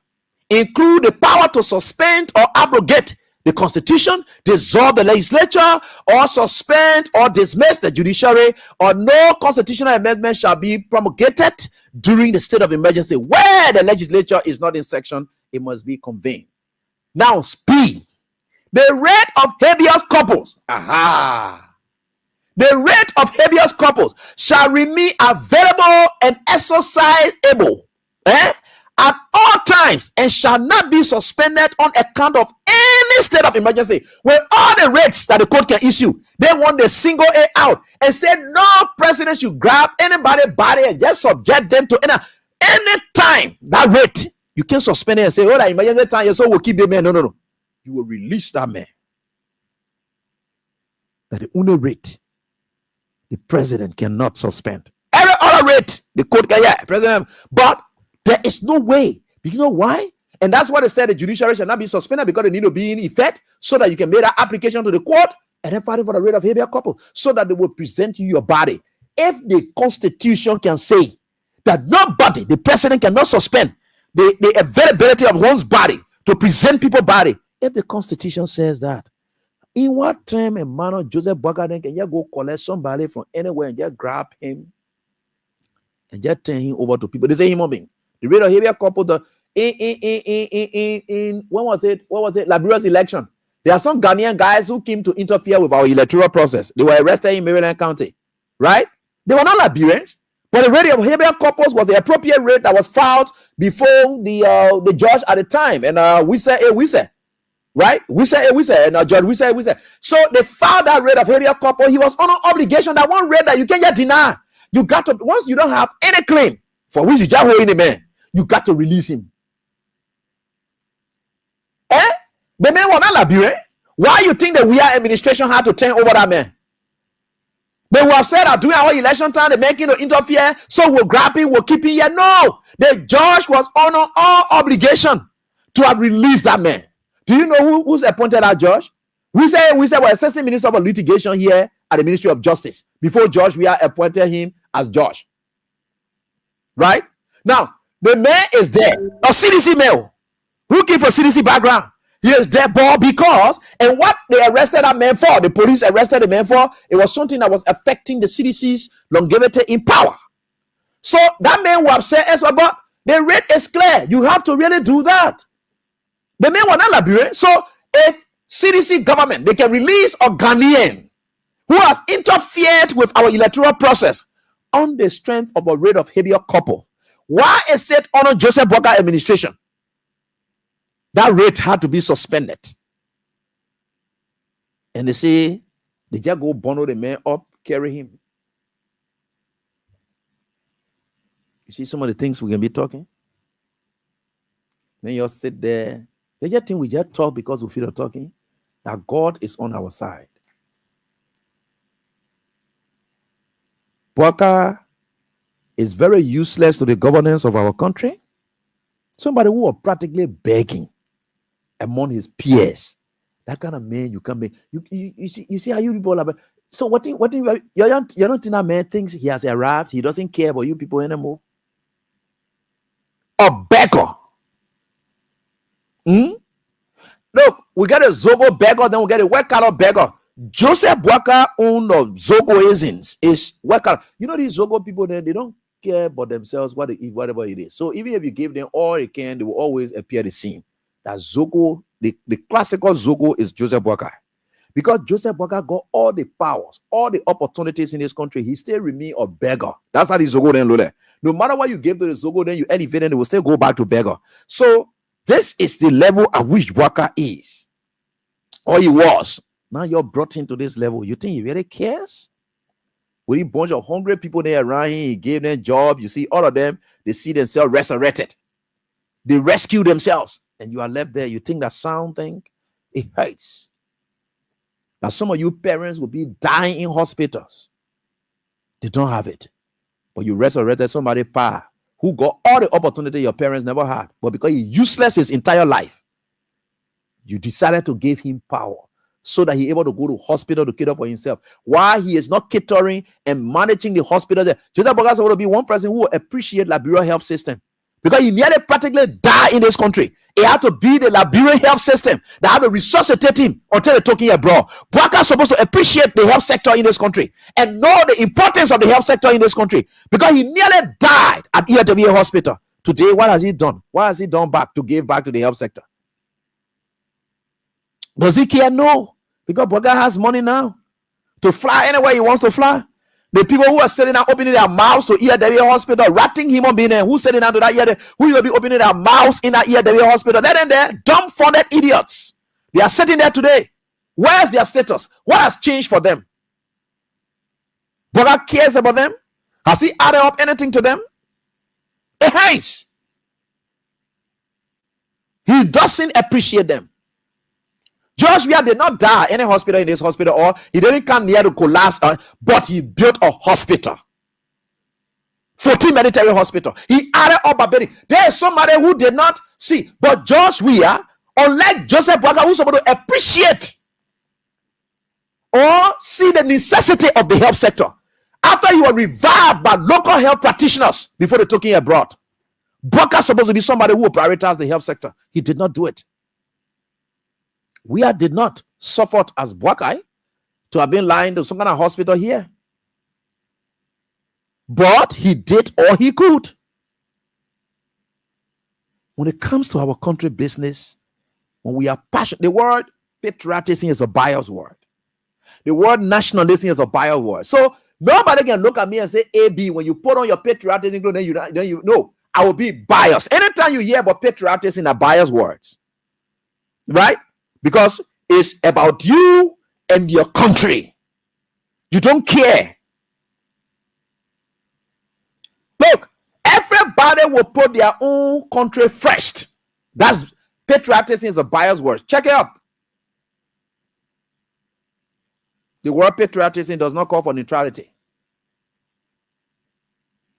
include the power to suspend or abrogate the constitution, dissolve the legislature, or suspend or dismiss the judiciary, or no constitutional amendment shall be promulgated during the state of emergency. Where the legislature is not in session, it must be convened. Now, B, the rate of habeas corpus. The rate of habeas corpus shall remain available and exercisable at all times, and shall not be suspended on account of any state of emergency. With all the rates that the court can issue, they want the single A out and say no president should grab anybody's body and just subject them to any time that rate. You can't suspend it and say, oh, that emergency time, so we'll keep the man. No. You will release that man. That the only rate the president cannot suspend. Every other rate, the court can, president, but there is no way. You know why? And that's why they said the judiciary shall not be suspended, because they need to be in effect so that you can make that application to the court and then fight for the rate of habeas corpus so that they will present you your body. If the constitution can say that nobody, the president cannot suspend the availability of one's body to present people's body, if the constitution says that, in what time and manner Joseph Boakai then can you go collect somebody from anywhere and just grab him and just turn him over to people? They say human being. The rate of habeas corpus in when was it? What was it? Liberia's election. There are some Ghanaian guys who came to interfere with our electoral process. They were arrested in Maryland County, right? They were not Liberians, but the rate of habeas corpus was the appropriate rate that was filed before the judge at the time. And we say, right? We say, and Judge, we say. So they filed that rate of habeas corpus. He was on an obligation, that one rate that you can't yet deny. You got to, once you don't have any claim for which you just hold in the man, you got to release him. The man was not Liberian. Why you think the WIA administration had to turn over that man? They would have said that during our election time, the man came to interfere, so we'll grab him, we'll keep him here. No, the judge was on all obligation to have released that man. Do you know who's appointed that judge? We say we're assistant minister of litigation here at the Ministry of Justice. Before Judge, we are appointed him as judge. Right? Now, the man is there. A CDC male who came from CDC background. He is there, boy, because, and what they arrested that man for, the police arrested the man for, it was something that was affecting the CDC's longevity in power. So that man will have said, but the rate is clear. You have to really do that. The man was not Liberian. So if CDC government, they can release a Ghanaian who has interfered with our electoral process on the strength of a rate of habeas corpus, why is it on Joseph Boakai administration that rate had to be suspended? And they say they just go bundle the man up, carry him. You see some of the things we can be talking. Then you sit there. They just think we just talk because we feel like talking. That God is on our side. Boakai is very useless to the governance of our country. Somebody who was practically begging among his peers. That kind of man you can make. You see how you people are. So what you don't think that man thinks he has arrived? He doesn't care about you people anymore. A beggar. Look, we get a Zogo beggar, then we get a white collar beggar. Joseph Boakai owned of Zogoisms is white collar. You know these Zogo people, they don't care about themselves, what they eat, whatever it is. So even if you give them all they can, they will always appear the same. That Zogo, the classical Zogo is Joseph Boakai. Because Joseph Boakai got all the powers, all the opportunities in this country, he still remain a beggar. That's how the Zogo then look like. No matter what you give to the Zogo, then you elevate them, they will still go back to beggar. So this is the level at which Boakai is. Or he was. Now you're brought into this level. You think he really cares? With a bunch of hungry people there around him, he gave them job. You see, all of them, they see themselves resurrected. They rescue themselves. And you are left there. You think that sound thing? It hurts. Now some of you parents will be dying in hospitals. They don't have it. But you resurrected somebody who got all the opportunity your parents never had. But because he's useless his entire life, you decided to give him power so that he able to go to hospital to cater for himself. Why he is not catering and managing the hospital there? Joseph Boakai is going to be one person who will appreciate Liberia health system, because he nearly practically died in this country. It had to be the Liberian health system that had to resuscitate him until they took him abroad. Boakai is supposed to appreciate the health sector in this country and know the importance of the health sector in this country, because he nearly died at EWA hospital. Today, what has he done? What has he done back to give back to the health sector? Does he care? No, because Boakai has money now to fly anywhere he wants to fly. The people who are sitting down opening their mouths to EWA hospital, ratting human being there, who's sitting down to that EWA, who will be opening their mouths in that EWA hospital? Let them there, dumbfounded idiots. They are sitting there today. Where's their status? What has changed for them? Boakai cares about them? Has he added up anything to them? He hates. He doesn't appreciate them. Joshua did not die in a hospital in this hospital, or he didn't come near to collapse, but he built a hospital. 14 military hospital. He added up a building. There is somebody who did not see, but Joshua, unlike Joseph Boakai, who's supposed to appreciate or see the necessity of the health sector after you were revived by local health practitioners before they took him abroad. Boakai is supposed to be somebody who will prioritize the health sector. He did not do it. We did not suffer as Boakai to have been lying to some kind of hospital here. But he did all he could. When it comes to our country business, when we are passionate, the word patriotism is a biased word. The word nationalism is a biased word. So nobody can look at me and say AB when you put on your patriotism, then you know I will be biased. Anytime you hear about patriotism are biased words, right? Because it's about you and your country. You don't care. Look, everybody will put their own country first. That's patriotism is a biased word. Check it out. The word patriotism does not call for neutrality.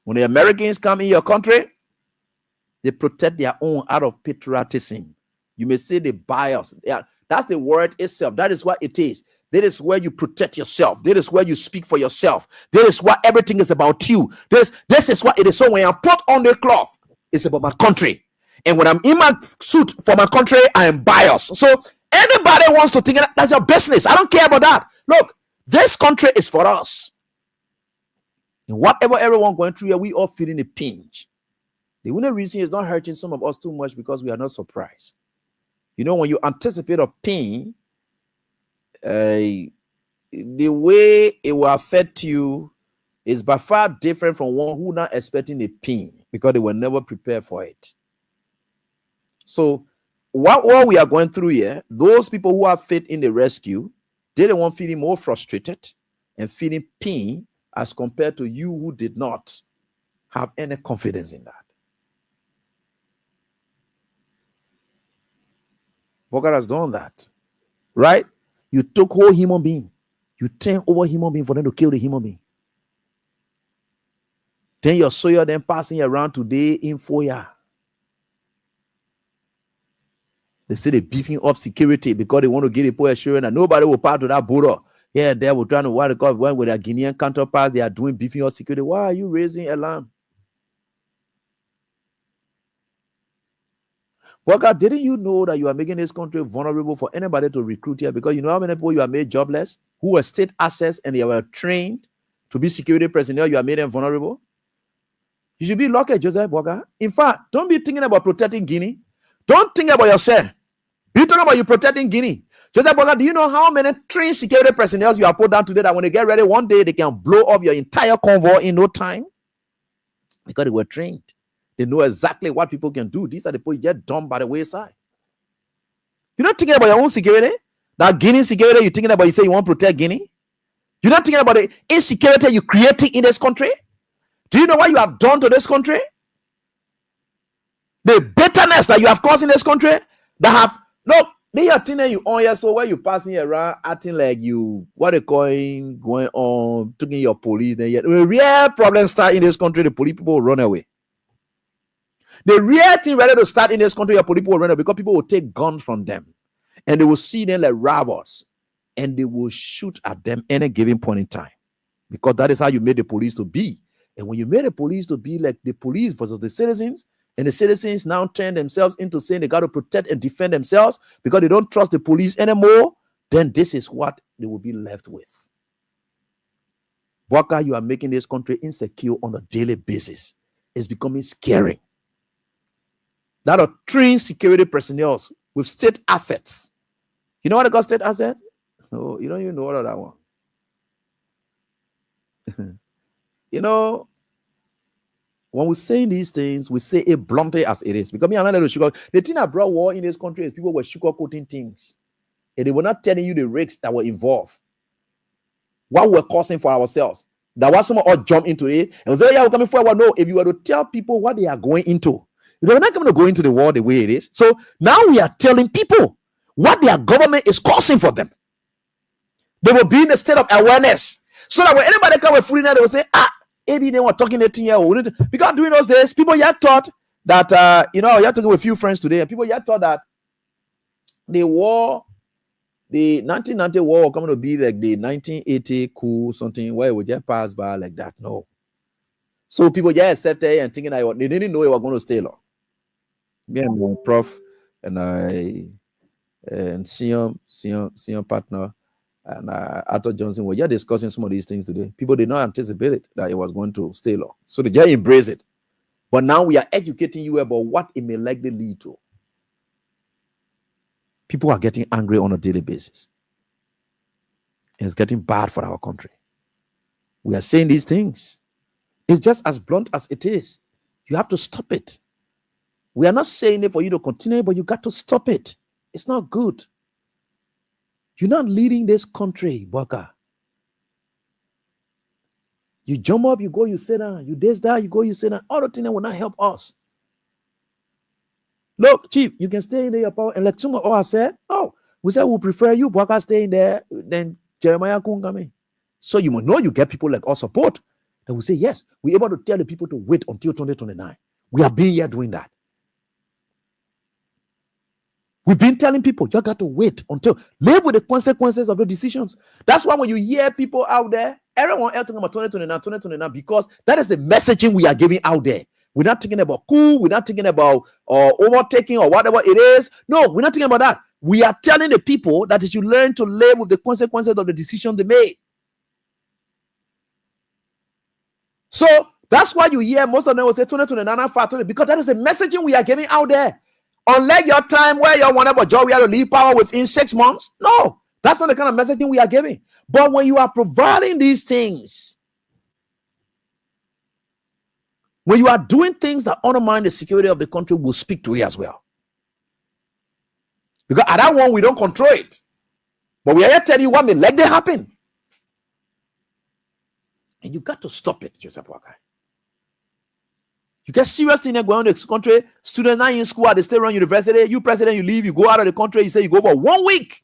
When the Americans come in your country, they protect their own out of patriotism. You may say the bias. Yeah, that's the word itself. That is what it is. That is where you protect yourself. That is where you speak for yourself. That is what everything is about you. This is what it is. So when I put on the cloth, it's about my country. And when I'm in my suit for my country, I am biased. So anybody wants to think that's your business. I don't care about that. Look, this country is for us. And whatever everyone going through here, we all feeling the pinch. The only reason is not hurting some of us too much because we are not surprised. You know, when you anticipate a pain, the way it will affect you is by far different from one who not expecting the pain because they were never prepared for it. So what we are going through here, those people who have faith in the rescue, they don't want feeling more frustrated and feeling pain as compared to you who did not have any confidence in that. Boakai has done that, right? You took whole human being, you turn over human being for them to kill the human being. Then your soldier then passing around today in Foya. They say they're beefing up security because they want to get a poor assurance and nobody will pass to that border. Yeah, they were trying to what they call when with their Guinean counterparts, they are doing beefing up security. Why are you raising alarm? Boakai, didn't you know that you are making this country vulnerable for anybody to recruit here? Because you know how many people you have made jobless, who were state assets and they were trained to be security personnel, you have made them vulnerable? You should be lucky, Joseph Boakai. In fact, don't be thinking about protecting Guinea. Don't think about yourself. Be talking about you protecting Guinea. Joseph Boakai, do you know how many trained security personnel you have put down today that when they get ready one day, they can blow off your entire convoy in no time? Because they were trained. They know exactly what people can do. These are the people you get dumped by the wayside. You're not thinking about your own security. That Guinea security you're thinking about, you say you want to protect Guinea. You're not thinking about the insecurity you're creating in this country. Do you know what you have done to this country? The bitterness that you have caused in this country that have, look, they are thinking you on here, so where you passing around acting like you, what they calling, going on, taking your police, then yet the real problem start in this country, the police people will run away. The real thing ready to start in this country, your police people will run away because people will take guns from them and they will see them like robbers. and they will shoot at them any given point in time, because that is how you made the police to be. And when you made the police to be like the police versus the citizens, and the citizens now turn themselves into saying they got to protect and defend themselves because they don't trust the police anymore, then this is what they will be left with. Bwaka, you are making this country insecure on a daily basis. It's becoming scary. That are trained security personnel with state assets. You know what they call state assets? Oh, you don't even know what that one. You know, when we're saying these things, we say it bluntly as it is. Because me, I'm not sugar. The thing that brought war in this country is people were sugarcoating things. And they were not telling you the risks that were involved. What we're causing for ourselves. That was someone all jump into it and say, yeah, we're coming forward. No, if you were to tell people what they are going into, they're not going to go into the war the way it is. So now we are telling people what their government is causing for them. They will be in a state of awareness. So that when anybody come with food, they will say, maybe they were talking 18 years old. Because during those days, people yet thought that, you're talking with a few friends today, and people yet thought that the war, the 1990 war, coming to be like the 1980 coup, something where it would just pass by like that. No. So people just accepted and thinking that they didn't know it was going to stay long. Me and my prof and I and senior partner and Arthur Johnson were just discussing some of these things today. People did not anticipate it, that it was going to stay long. So they just embrace it. But now we are educating you about what it may likely lead to. People are getting angry on a daily basis. And it's getting bad for our country. We are saying these things. It's just as blunt as it is. You have to stop it. We are not saying it for you to continue, but you got to stop it. It's not good. You're not leading this country, Bwaka. You jump up, you go, you sit down. You this, that, you go, you sit down. All the things that will not help us. Look, Chief, you can stay in there, your power. And like some of us said, oh, we said we prefer you, Bwaka, staying there than Jeremiah Kungame. So you must know you get people like us support. That will say, yes, we're able to tell the people to wait until 2029. We have been here doing that. We've been telling people, you got to wait until, live with the consequences of the decisions. That's why when you hear people out there, everyone else talking about 2029, because that is the messaging we are giving out there. We're not thinking about coup, we're not thinking about overtaking or whatever it is. No, we're not thinking about that. We are telling the people that they should learn to live with the consequences of the decision they made. So that's why you hear most of them will say 2029, because that is the messaging we are giving out there. Unlike your time where you want to have a job, we have to leave power within 6 months. No, that's not the kind of messaging we are giving. But when you are providing these things, when you are doing things that undermine the security of the country, we'll speak to it as well. Because at that one, we don't control it. But we are here telling you what may likely happen. And you got to stop it, Joseph Bwaka. You get serious thing going on in the country. Students not in school at the state-run university. You president, you leave, you go out of the country. You say you go for 1 week.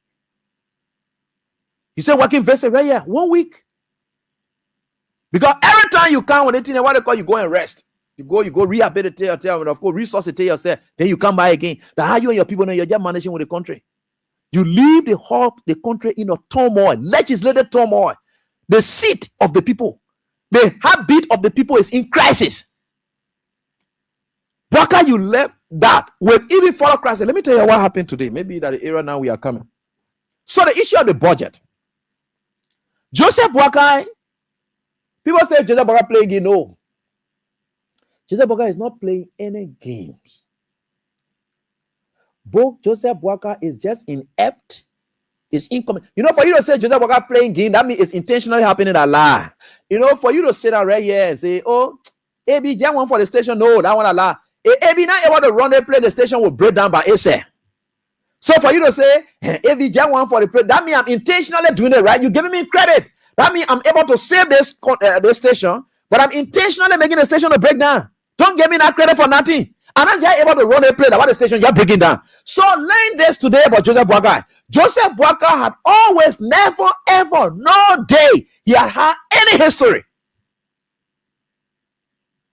You say working vessel right here 1 week. Because every time you come with anything, what they call you go and rest. You go rehabilitate yourself, and of course resuscitate yourself. Then you come by again. That's how you and your people know you're just managing with the country. You leave the country in a turmoil, legislative turmoil. The seat of the people, the heartbeat of the people is in crisis. Bwaka, you left that with even further crisis. Let me tell you what happened today. Maybe that the era now we are coming. So the issue of the budget. Joseph Bwaka, people say Joseph Bwaka playing game. No. Joseph Bwaka is not playing any games. Joseph Bwaka is just inept. It's incompetent. You know, for you to say Joseph Bwaka playing game, that means it's intentionally happening a lie. You know, for you to sit down right here and say, oh, AB, just one for the station. No, that one a lie. AB not able to run and play, the station will break down by itself. So for you to say, AB just one for the play, that means I'm intentionally doing it right. You're giving me credit. That means I'm able to save this station, but I'm intentionally making the station to break down. Don't give me that credit for nothing. I'm not just able to run and play about the station, you're breaking down. So learn this today about Joseph Bwaka. Joseph Bwaka had always, never, ever, no day he had any history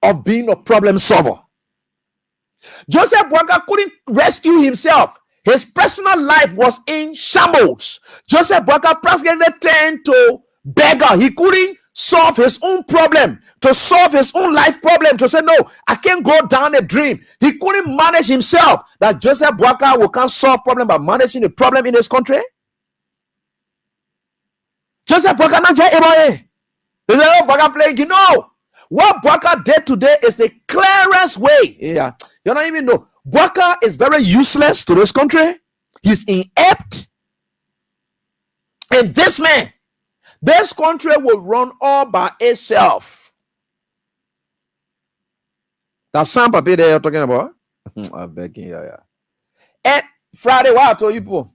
of being a problem solver. Joseph Bwaka couldn't rescue himself. His personal life was in shambles. Joseph Boakai practically turned to beggar. He couldn't solve his own problem, to solve his own life problem, to say, no, I can't go down a dream. He couldn't manage himself. That Joseph Boakai can't solve problem by managing the problem in his country. Joseph Boakai not just able. Boakai playing, you know. What Boakai did today is the clearest way. Yeah, you don't even know. Boakai is very useless to this country. He's inept. And this man, this country will run all by itself. That's some paper there you're talking about. I'm begging you. Yeah. And Friday, what I told you people,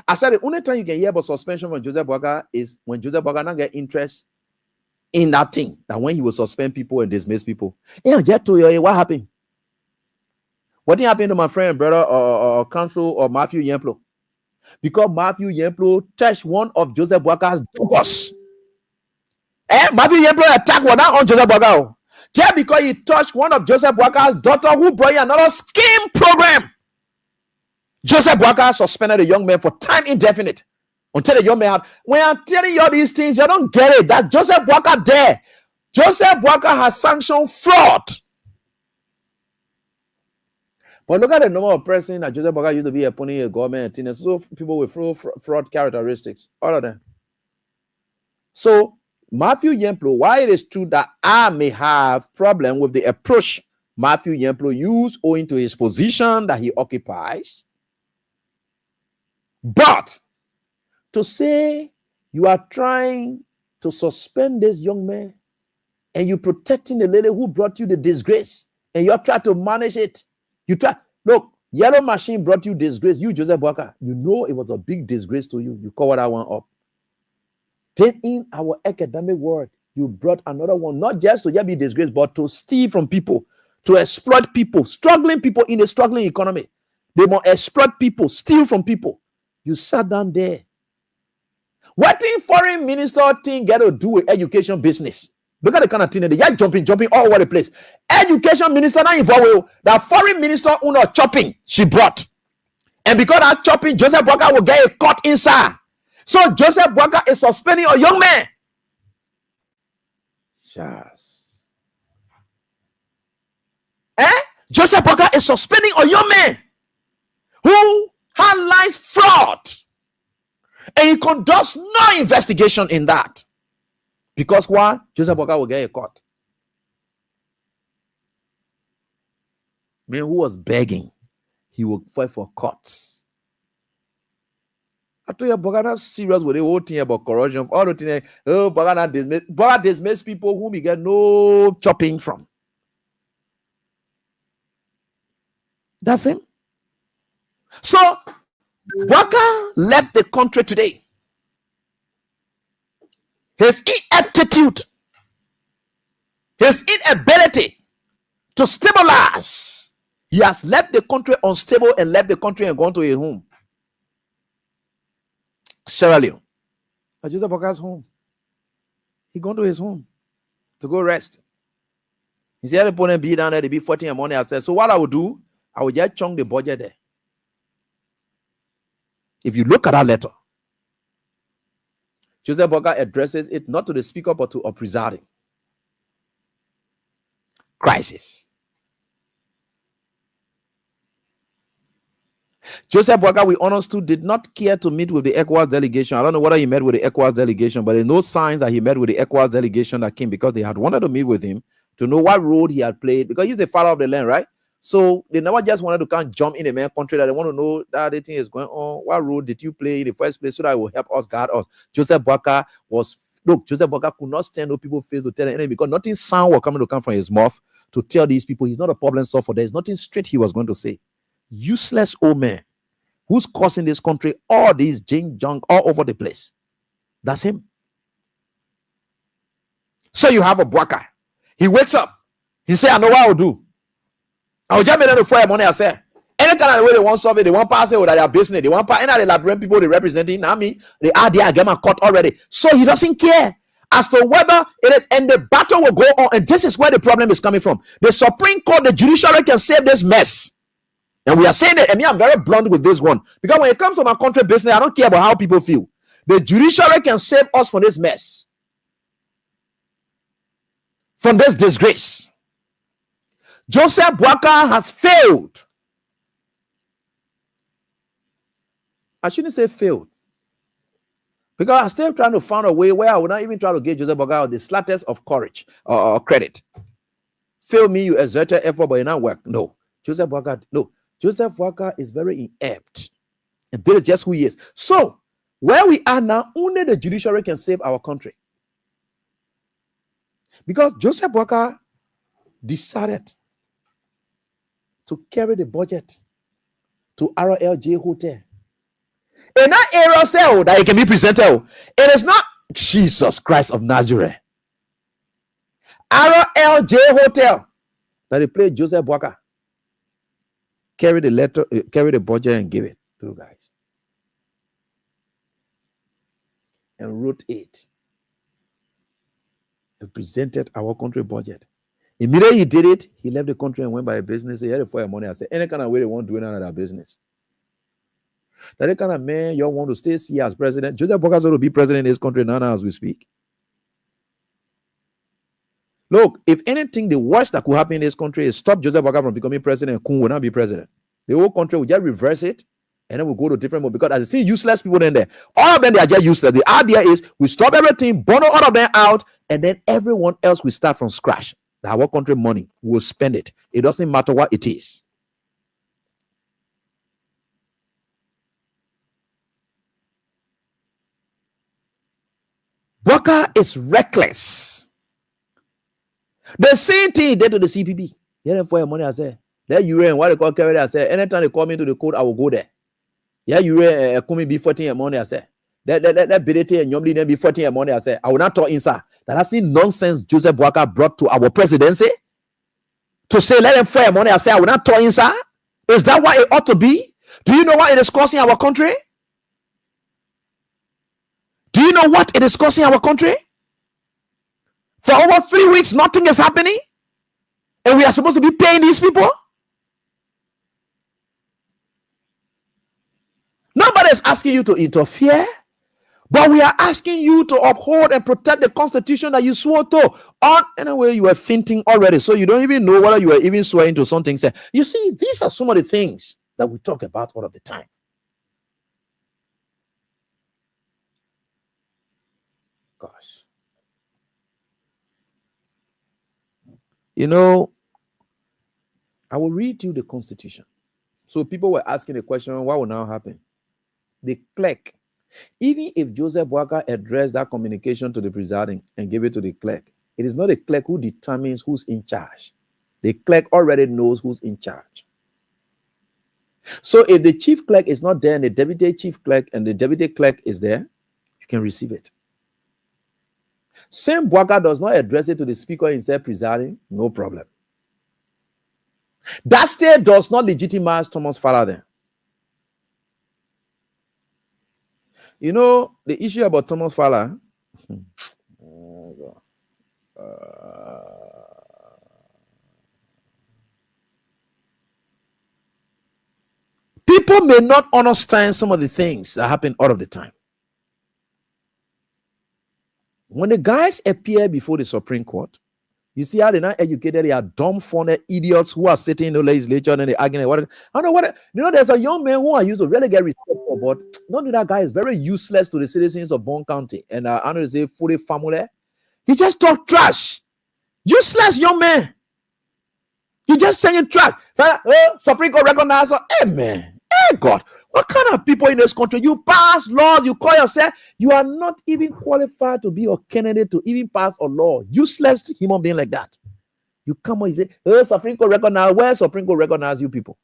I said the only time you can hear about suspension from Joseph Boakai is when Joseph Boakai not get interest in that thing. That when he will suspend people and dismiss people. Yeah, just to you, what happened? What happened to my friend, brother, or counsel, or Matthew Yemplo? Because Matthew Yemplo touched one of Joseph Boakai's daughters. Matthew Yemplo attacked one on Joseph Boakai. Just because he touched one of Joseph Boakai's daughter who brought you another scheme program. Joseph Boakai suspended the young man for time indefinite. Until the young man had, when I'm telling you all these things, you don't get it. That Joseph Boakai there. Joseph Boakai has sanctioned fraud. But look at the number of person that Joseph Boakai used to be opponent a government, and so people with fraud characteristics, all of them. So Matthew Yemplo, why it is true that I may have problem with the approach Matthew Yemplo used owing to his position that he occupies, but to say you are trying to suspend this young man and you protecting the lady who brought you the disgrace and you're trying to manage it. You try, look, Yellow Machine brought you disgrace. You, Joseph Boakai, you know it was a big disgrace to you. You covered that one up. Then in our academic world, you brought another one, not just to be disgraced, but to steal from people, to exploit people, struggling people in a struggling economy. They must exploit people, steal from people. You sat down there. What in foreign minister thing got to do with education business? Look at the kind of thing they are jumping all over the place. Education minister not involved. That foreign minister who not chopping she brought, and because that chopping, Joseph Boakai will get a cut inside. So Joseph Boakai is suspending a young man. Yes. Joseph Boakai is suspending a young man who highlights fraud, and he conducts no investigation in that. Because why? Joseph Boakai will get a cut. Man who was begging, he will fight for cuts. I told you, Boakai not serious with the whole thing about corruption. All the thing, Boakai dismiss people whom he get no chopping from. That's him. So, Boakai left the country today. His ineptitude, his inability to stabilize, he has left the country unstable and left the country and gone to his home. Sierra Leone. Joseph Boakai's home. He gone to his home to go rest. He said, the opponent be down there, they be 14 in the morning. I said, so what I will do, I will just chunk the budget there. If you look at that letter, Joseph Boakai addresses it not to the speaker, but to a presiding. Crisis. Joseph Boakai, we understood, did not care to meet with the ECOWAS delegation. I don't know whether he met with the ECOWAS delegation, but there's no signs that he met with the ECOWAS delegation that came, because they had wanted to meet with him to know what role he had played, because he's the father of the land, right? So they never just wanted to come jump in a man country, that they want to know that the thing is going on. What role did you play in the first place so that it will help us, guard us? Joseph Boakai Joseph Boakai could not stand on people's face to tell the enemy, because nothing sound was coming to come from his mouth to tell these people he's not a problem solver. There's nothing straight he was going to say. Useless old man who's causing this country all these junk all over the place. That's him. So you have a Boakai. He wakes up. He say, I know what I will do. I will just make them for your money. I say, any kind of way they want to solve it, they want to pass it with their business. They want to any of the Liberian people they representing. Now me, they are there, get my cut already. So he doesn't care as to whether it is, and the battle will go on. And this is where the problem is coming from. The Supreme Court, the judiciary can save this mess. And we are saying that, and me, I'm very blunt with this one. Because when it comes to my country business, I don't care about how people feel. The judiciary can save us from this mess, from this disgrace. Joseph Boakai has failed. I shouldn't say failed, because I'm still trying to find a way where I will not even try to give Joseph Boakai the slightest of courage or credit. Fail me, you exerted effort, but it not work. No. Joseph Boakai, no. Joseph Boakai is very inept. And this is just who he is. So, where we are now, only the judiciary can save our country. Because Joseph Boakai decided to carry the budget to RLJ Hotel. In that area cell that it can be presented, it is not Jesus Christ of Nazareth. RLJ Hotel that they played Joseph Boakai. Carry the letter, carry the budget and give it to the guys. And wrote it. He presented our country budget. Immediately he did it, he left the country and went by a business. He had to fire money. I said, any kind of way they want to do none of that business. That kind of man you want to stay see as president. Joseph Boakai is going to be president in this country now as we speak. Look, if anything, the worst that could happen in this country is stop Joseph Boakai from becoming president. Kun will not be president. The whole country will just reverse it, and then we'll go to different mode. Because as I see useless people in there, all of them, they are just useless. The idea is we stop everything, bundle all of them out, and then everyone else will start from scratch. Our country money, will spend it. It doesn't matter what it is. Boakai is reckless. The same thing he did to the CPP. Yeah, for your money, I say. That you and what they call carry, I say. Anytime they call me to the court, I will go there. Yeah, you coming be 14 money, I say. That BDT and Yomli then be 14 money, I say. I will not talk inside. That has seen nonsense Joseph Boakai brought to our presidency. To say let them fire money, I say I will not talk inside. Is that what it ought to be? Do you know what it is costing our country? Do you know what it is costing our country? For over 3 weeks, nothing is happening. And we are supposed to be paying these people? Nobody is asking you to interfere. But we are asking you to uphold and protect the Constitution that you swore to. On anyway, you are fainting already. So you don't even know whether you are even swearing to something. You see, these are some of the things that we talk about all of the time. Gosh. You know, I will read you the Constitution. So people were asking the question, what will now happen? The clerk, even if Joseph Boakai addressed that communication to the presiding and gave it to the clerk, it is not the clerk who determines who's in charge. The clerk already knows who's in charge. So if the chief clerk is not there and the deputy chief clerk and the deputy clerk is there, you can receive it. Same Boakai does not address it to the speaker himself presiding, no problem. That state does not legitimize Thomas Faladen. You know, the issue about Thomas Fala, people may not understand some of the things that happen all of the time. When the guys appear before the Supreme Court, you see how they're not educated, they are dumbfounded idiots who are sitting in the legislature and they're arguing. I don't know what, you know, there's a young man who I used to really get respect for, but not that guy is very useless to the citizens of Bond County. And I know to say fully family. He just talk trash. Useless young man. He just saying trash. Supreme Court recognize, hey man, hey God, what kind of people in this country? You pass laws, you call yourself, you are not even qualified to be a candidate to even pass a law. Useless human being like that. You come on, you say, Supreme Court recognize, where Supreme Court recognize you people?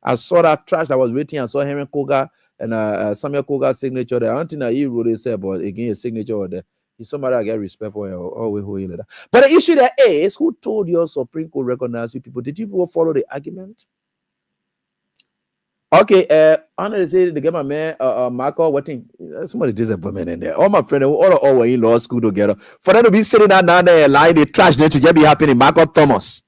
I saw that trash that was waiting. I saw Henry Koga and Samuel Koga's signature there. I don't think that he wrote it, but again, his signature was there. He's somebody I get respect for. But the issue there is, who told you Supreme Court recognize you people? Did you people follow the argument? Okay, I'm gonna say the game man, Marco, what thing? Somebody disappointment in there. All my friends, all were in law school together. For them to be sitting down there, lying, the trash there to just be happening. Marco Thomas,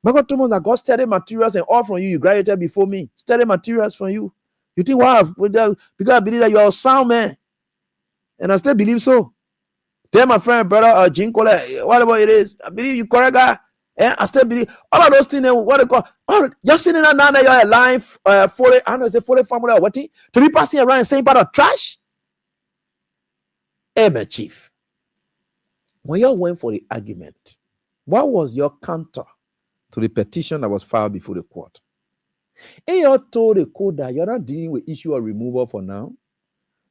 God told us that God studied materials and all from you. You graduated before me. Studied materials from you. You think, wow, because I believe that you are a sound man. And I still believe so. Tell my friend, brother, Jim Cole, whatever it is, I believe you correct guy. Yeah, I still believe all of those things. What they call, just sitting there now that you're alive, fully, I don't know, say fully formula or what? To be passing around and saying part of trash. Hey, my chief, when you went for the argument, what was your counter to the petition that was filed before the court? And you told the court that you're not dealing with issue of removal for now.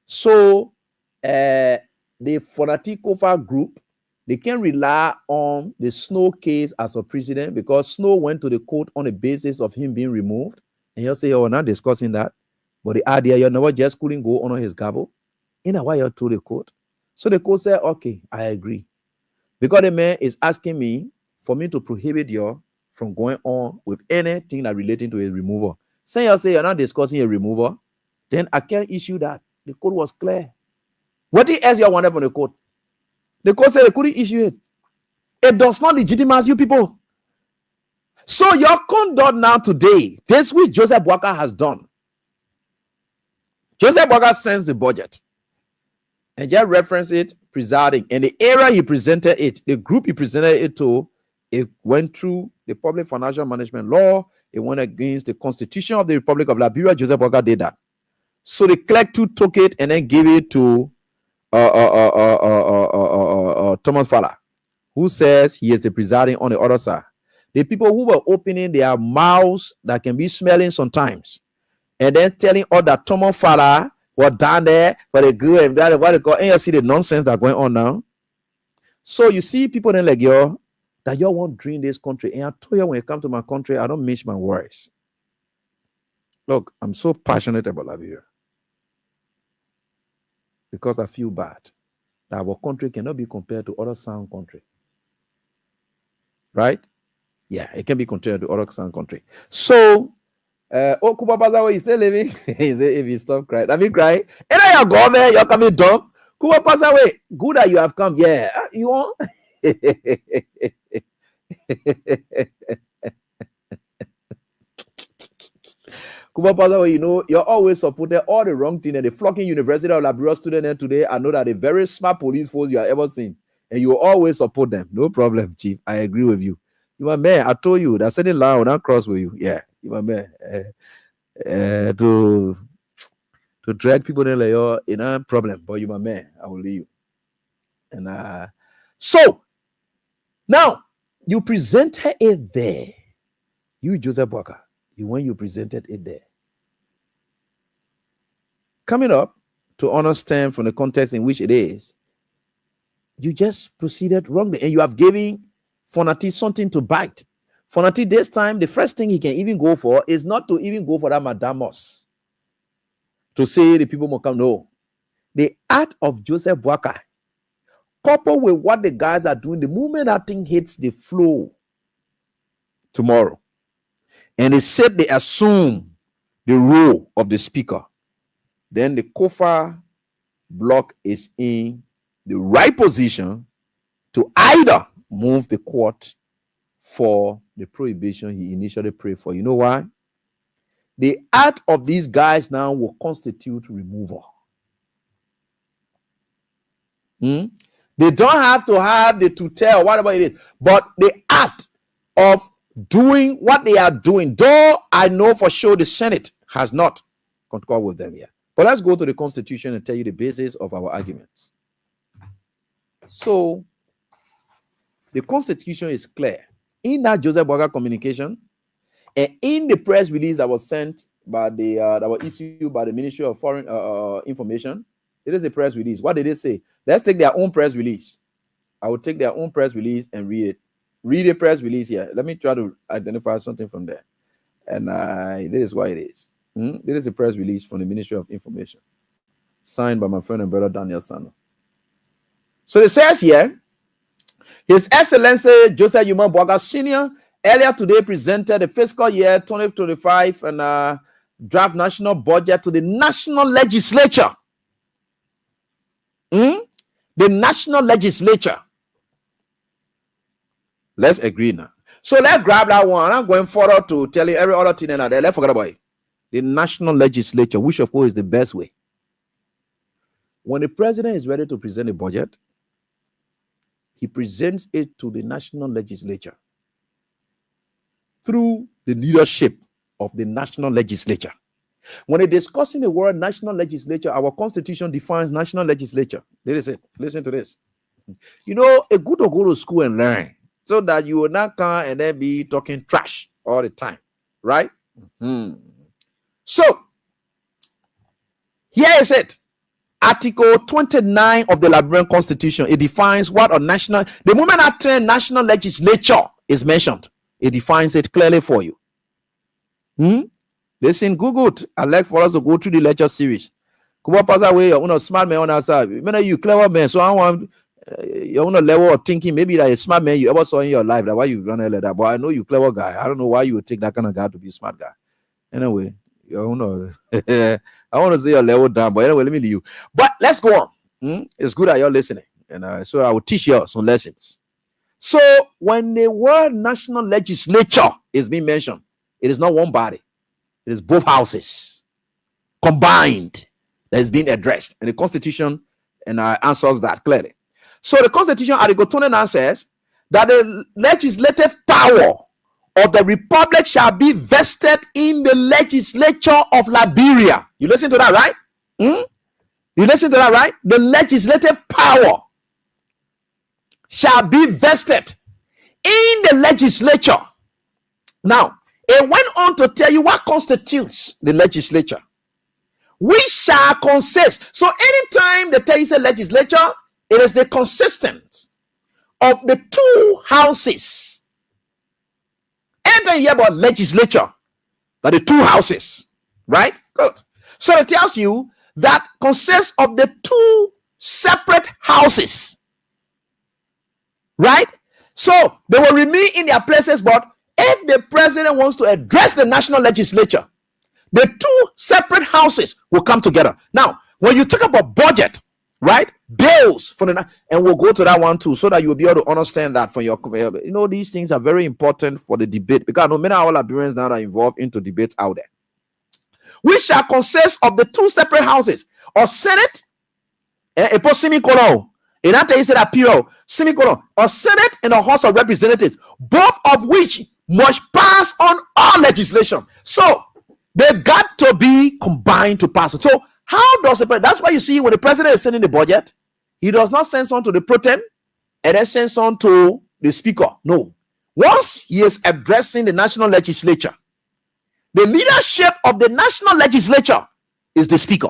So, the Fonatikofa group, they can rely on the Snow case as a precedent because Snow went to the court on the basis of him being removed. And you'll say, oh, we're not discussing that. But the idea, you never just couldn't go on his gavel. You know why you told the court? So the court said, okay, I agree. Because the man is asking me for me to prohibit you from going on with anything that relating to a removal. Say you're not discussing a removal, then I can't issue that. The court was clear. What else you wanted from the court? The court said they couldn't issue it. It does not legitimize you people. So your conduct now today, this which Joseph Boakai has done. Joseph Boakai sends the budget. And just reference it, presiding. And the area he presented it, the group he presented it to, it went through the public financial management law. It went against the Constitution of the Republic of Liberia. Joseph Boakai did that. So the clerk too took it and then gave it to Thomas Fowler, who says he is the presiding on the other side. The people who were opening their mouths that can be smelling sometimes, and then telling all that Thomas Fowler was down there for the good and that what they call, and you see the nonsense that's going on now. So you see people then like you that you won't dream this country. And I told you when you come to my country, I don't mince my words. Look, I'm so passionate about Liberia. Because I feel bad that our country cannot be compared to other sound country. Right? Yeah, it can be compared to other sound country. So, Kuba Pasawe is still living. He said, if you stop crying, I mean crying. And now you're gone, man. You're coming dumb. Kuba Pasawe, good that you have come. Yeah, you want? Kuba Pasawe, you know, you're always supporting all the wrong thing. And the flocking University of Liberia student today, I know that the very smart police force you have ever seen. And you always support them. No problem, Chief. I agree with you. You my man. I told you that certain line will not cross with you. Yeah, you my man. To drag people in like you, you know, problem. But you my man. I will leave you. And so now you presented it there. You, Joseph Boakai. When you presented it there. Coming up to understand from the context in which it is, you just proceeded wrongly and you have given Fonati something to bite. Fonati this time, the first thing he can even go for is not to even go for that Madamos to say the people will come. No. The act of Joseph Boakai, coupled with what the guys are doing, the moment that thing hits the flow tomorrow, and they said they assume the role of the speaker, then the Kofa bloc is in the right position to either move the court for the prohibition he initially prayed for. You know why? The act of these guys now will constitute removal. They don't have to have the tutel, whatever it is, but the act of doing what they are doing, though I know for sure the Senate has not concurred with them yet. But let's go to the Constitution and tell you the basis of our arguments. So, the Constitution is clear. In that Joseph Boakai communication, and in the press release that was sent by the that was issued by the Ministry of Foreign Information, it is a press release. What did they say? Let's take their own press release. I will take their own press release and read it. Read the press release here. Let me try to identify something from there. And this is what it is. This is a press release from the Ministry of Information, signed by my friend and brother Daniel Sano. So it says here, His Excellency Joseph Yuma Boakai Sr. earlier today presented the fiscal year 2025 and draft national budget to the national legislature. The national legislature. Let's agree now. So let's grab that one. I'm going further to tell you every other thing in there. Let's forget about it. The national legislature, which of course is the best way. When the president is ready to present a budget, he presents it to the national legislature through the leadership of the national legislature. When they're discussing the word national legislature, our constitution defines national legislature. This is it. Listen to this. You know, a good to go to school and learn so that you will not come and then be talking trash all the time, right? So, here is it. Article 29 of the Liberian Constitution. It defines what a national, the moment after national legislature is mentioned, it defines it clearly for you. Listen, Google it. I'd like for us to go through the lecture series. Come on, pass away, you're smart man on our side. You clever man, so I want you're on a level of thinking maybe that a smart man you ever saw in your life. That's why you run like that. But I know you clever guy. I don't know why you would take that kind of guy to be a smart guy. Anyway, I want to say your level down, but anyway, let me leave you. But let's go on. It's good that you're listening, and so I will teach you some lessons. So when the word national legislature is being mentioned, it is not one body; it is both houses combined that is being addressed, and the Constitution answers that clearly. So the Constitution, Article 29 says that the legislative power of the republic shall be vested in the legislature of Liberia. You listen to that, right? You listen to that, right? The legislative power shall be vested in the legislature. Now, it went on to tell you what constitutes the legislature. We shall consist. So anytime they tell you say legislature, it is the consistence of the two houses. Anytime you hear about legislature, that the two houses, right? Good. So it tells you that consists of the two separate houses, right? So they will remain in their places, but if the president wants to address the national legislature, the two separate houses will come together. Now, when you talk about budget, right? Bills for the, and we'll go to that one too, so that you'll be able to understand that for your, these things are very important for the debate, because no matter how Liberians now are involved into debates out there. We shall consist of the two separate houses, or Senate, or semicolon, in that you say that period, semicolon, or Senate and a House of Representatives, both of which must pass on all legislation. So they got to be combined to pass it. So how does that's why you see when the president is sending the budget, he does not send on to the pro tem and then sends on to the speaker. No. Once he is addressing the national legislature, the leadership of the national legislature is the speaker.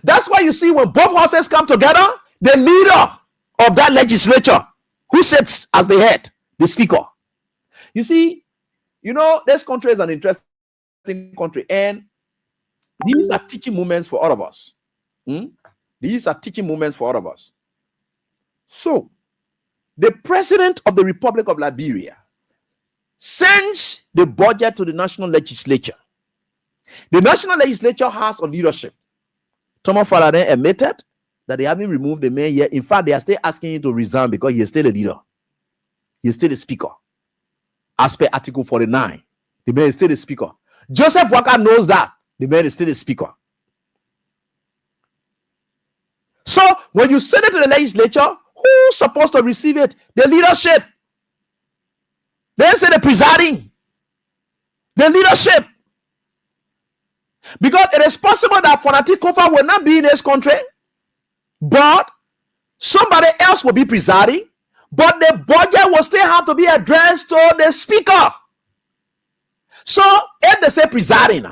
That's why you see when both houses come together, the leader of that legislature, who sits as the head, the speaker. You see, this country is an interesting country, and these are teaching moments for all of us. These are teaching moments for all of us. So, the president of the Republic of Liberia sends the budget to the national legislature. The national legislature has a leadership. Thomas Faraday admitted that they haven't removed the man yet. In fact, they are still asking him to resign because he is still a leader. He is still the speaker. As per Article 49, the man is still the speaker. Joseph Walker knows that the man is still the speaker. So when you send it to the legislature, who's supposed to receive it? The leadership. They say the presiding. The leadership. Because it is possible that Fonati Kofa will not be in this country, but somebody else will be presiding, but the budget will still have to be addressed to the speaker. So if they say presiding,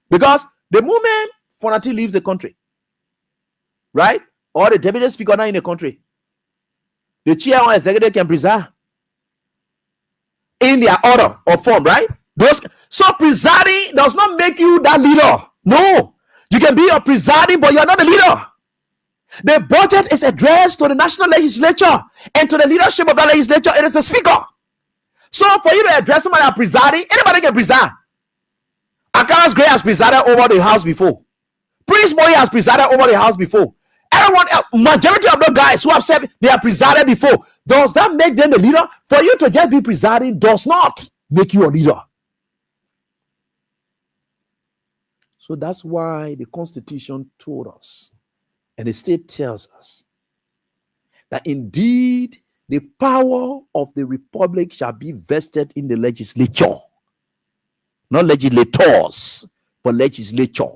because the moment Fonati leaves the country, right, or the deputy speaker not in the country, the chair or executive can preside in their order or form, right? So presiding does not make you that leader. No, you can be a presiding, but you are not the leader. The budget is addressed to the national legislature, and to the leadership of that legislature, it is the speaker. So for you to address somebody as presiding, anybody can preside. Akaras Gray has presided over the house before. Prince Boy has presided over the house before. everyone else, majority of the guys who have said they are presided before, does that make them a leader? For you to just be presiding does not make you a leader. So that's why the Constitution told us, and the state tells us, that indeed the power of the republic shall be vested in the legislature. Not legislators, but legislature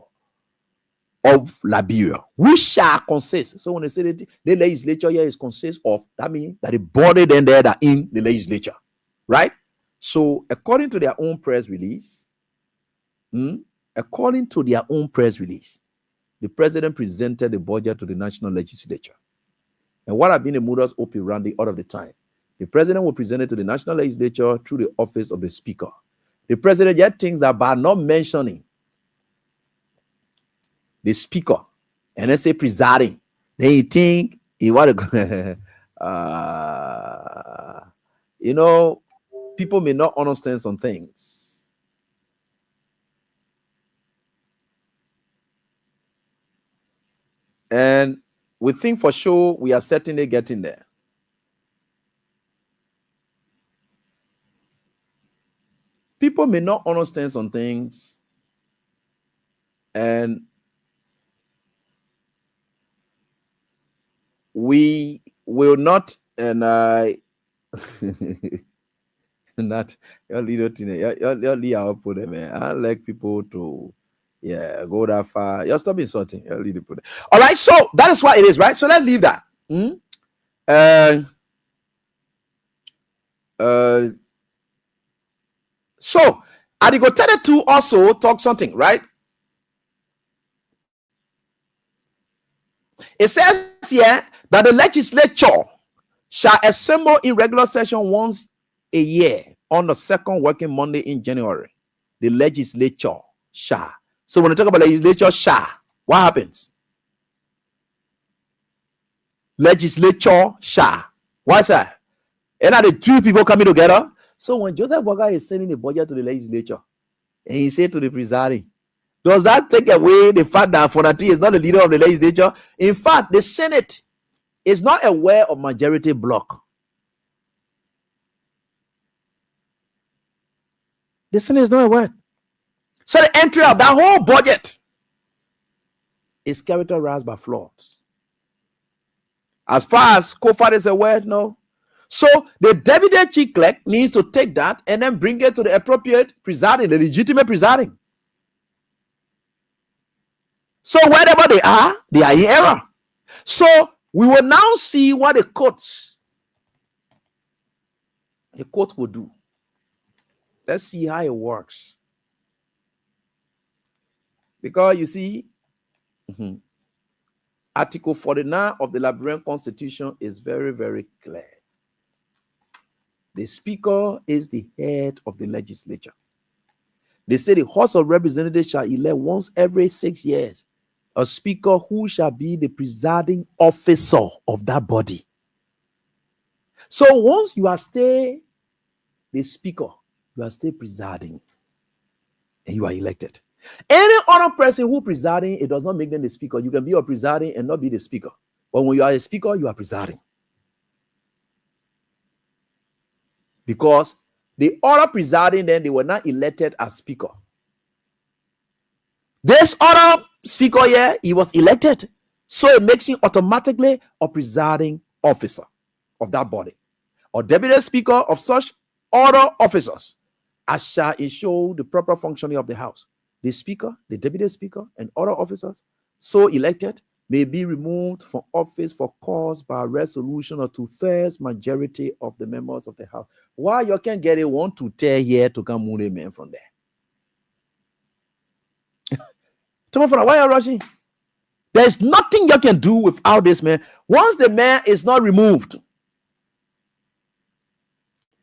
of Liberia, which shall consist. So when they say that the legislature here is consist of, that means that the body then there that in the legislature, right? So according to their own press release, the president presented the budget to the national legislature. And what have been the modus operandi all of the time? The president will present it to the national legislature through the office of the speaker. The president yet thinks that by not mentioning the speaker and let's say presiding, then he think he want to people may not understand some things. And we think for sure we are certainly getting there. People may not understand some things, and we will not, and I not your leader, your leader put them. I like people to go that far. You're stop insulting. Your leader put it. All right, so that is what it is, right? So let's leave that. So Article 32 also talks something, right? It says here that the legislature shall assemble in regular session once a year on the second working Monday in January. The legislature shall. So when we talk about legislature shall, what happens? Legislature shall. What's that? And are the two people coming together? So when Joseph Boakai is sending the budget to the legislature, and he said to the presiding, does that take away the fact that Fonati is not the leader of the legislature? In fact, the Senate is not aware of majority block. The Senate is not aware. So the entry of that whole budget is characterized by flaws. As far as COFAD is aware, no. So the deputy chief clerk needs to take that and then bring it to the appropriate presiding, the legitimate presiding. So wherever they are in error. So we will now see what the court will do. Let's see how it works. Because you see, Article 49 of the Liberian Constitution is very, very clear. The speaker is the head of the legislature. They say the House of Representatives shall elect once every 6 years a speaker who shall be the presiding officer of that body. So once you are still the speaker, you are still presiding, and you are elected. Any other person who presiding, it does not make them the speaker. You can be a presiding and not be the speaker. But when you are a speaker, you are presiding. Because the other presiding, then they were not elected as speaker. This other speaker here, he was elected. So it makes him automatically a presiding officer of that body, or deputy speaker of such other officers as shall ensure the proper functioning of the house. The speaker, the deputy speaker, and other officers so elected may be removed from office for cause by resolution of 2/3 majority of the members of the house. Why you can't get a 1-2 here to come move a man from there? Tomorrow, why are you rushing? There's nothing you can do without this man. Once the man is not removed,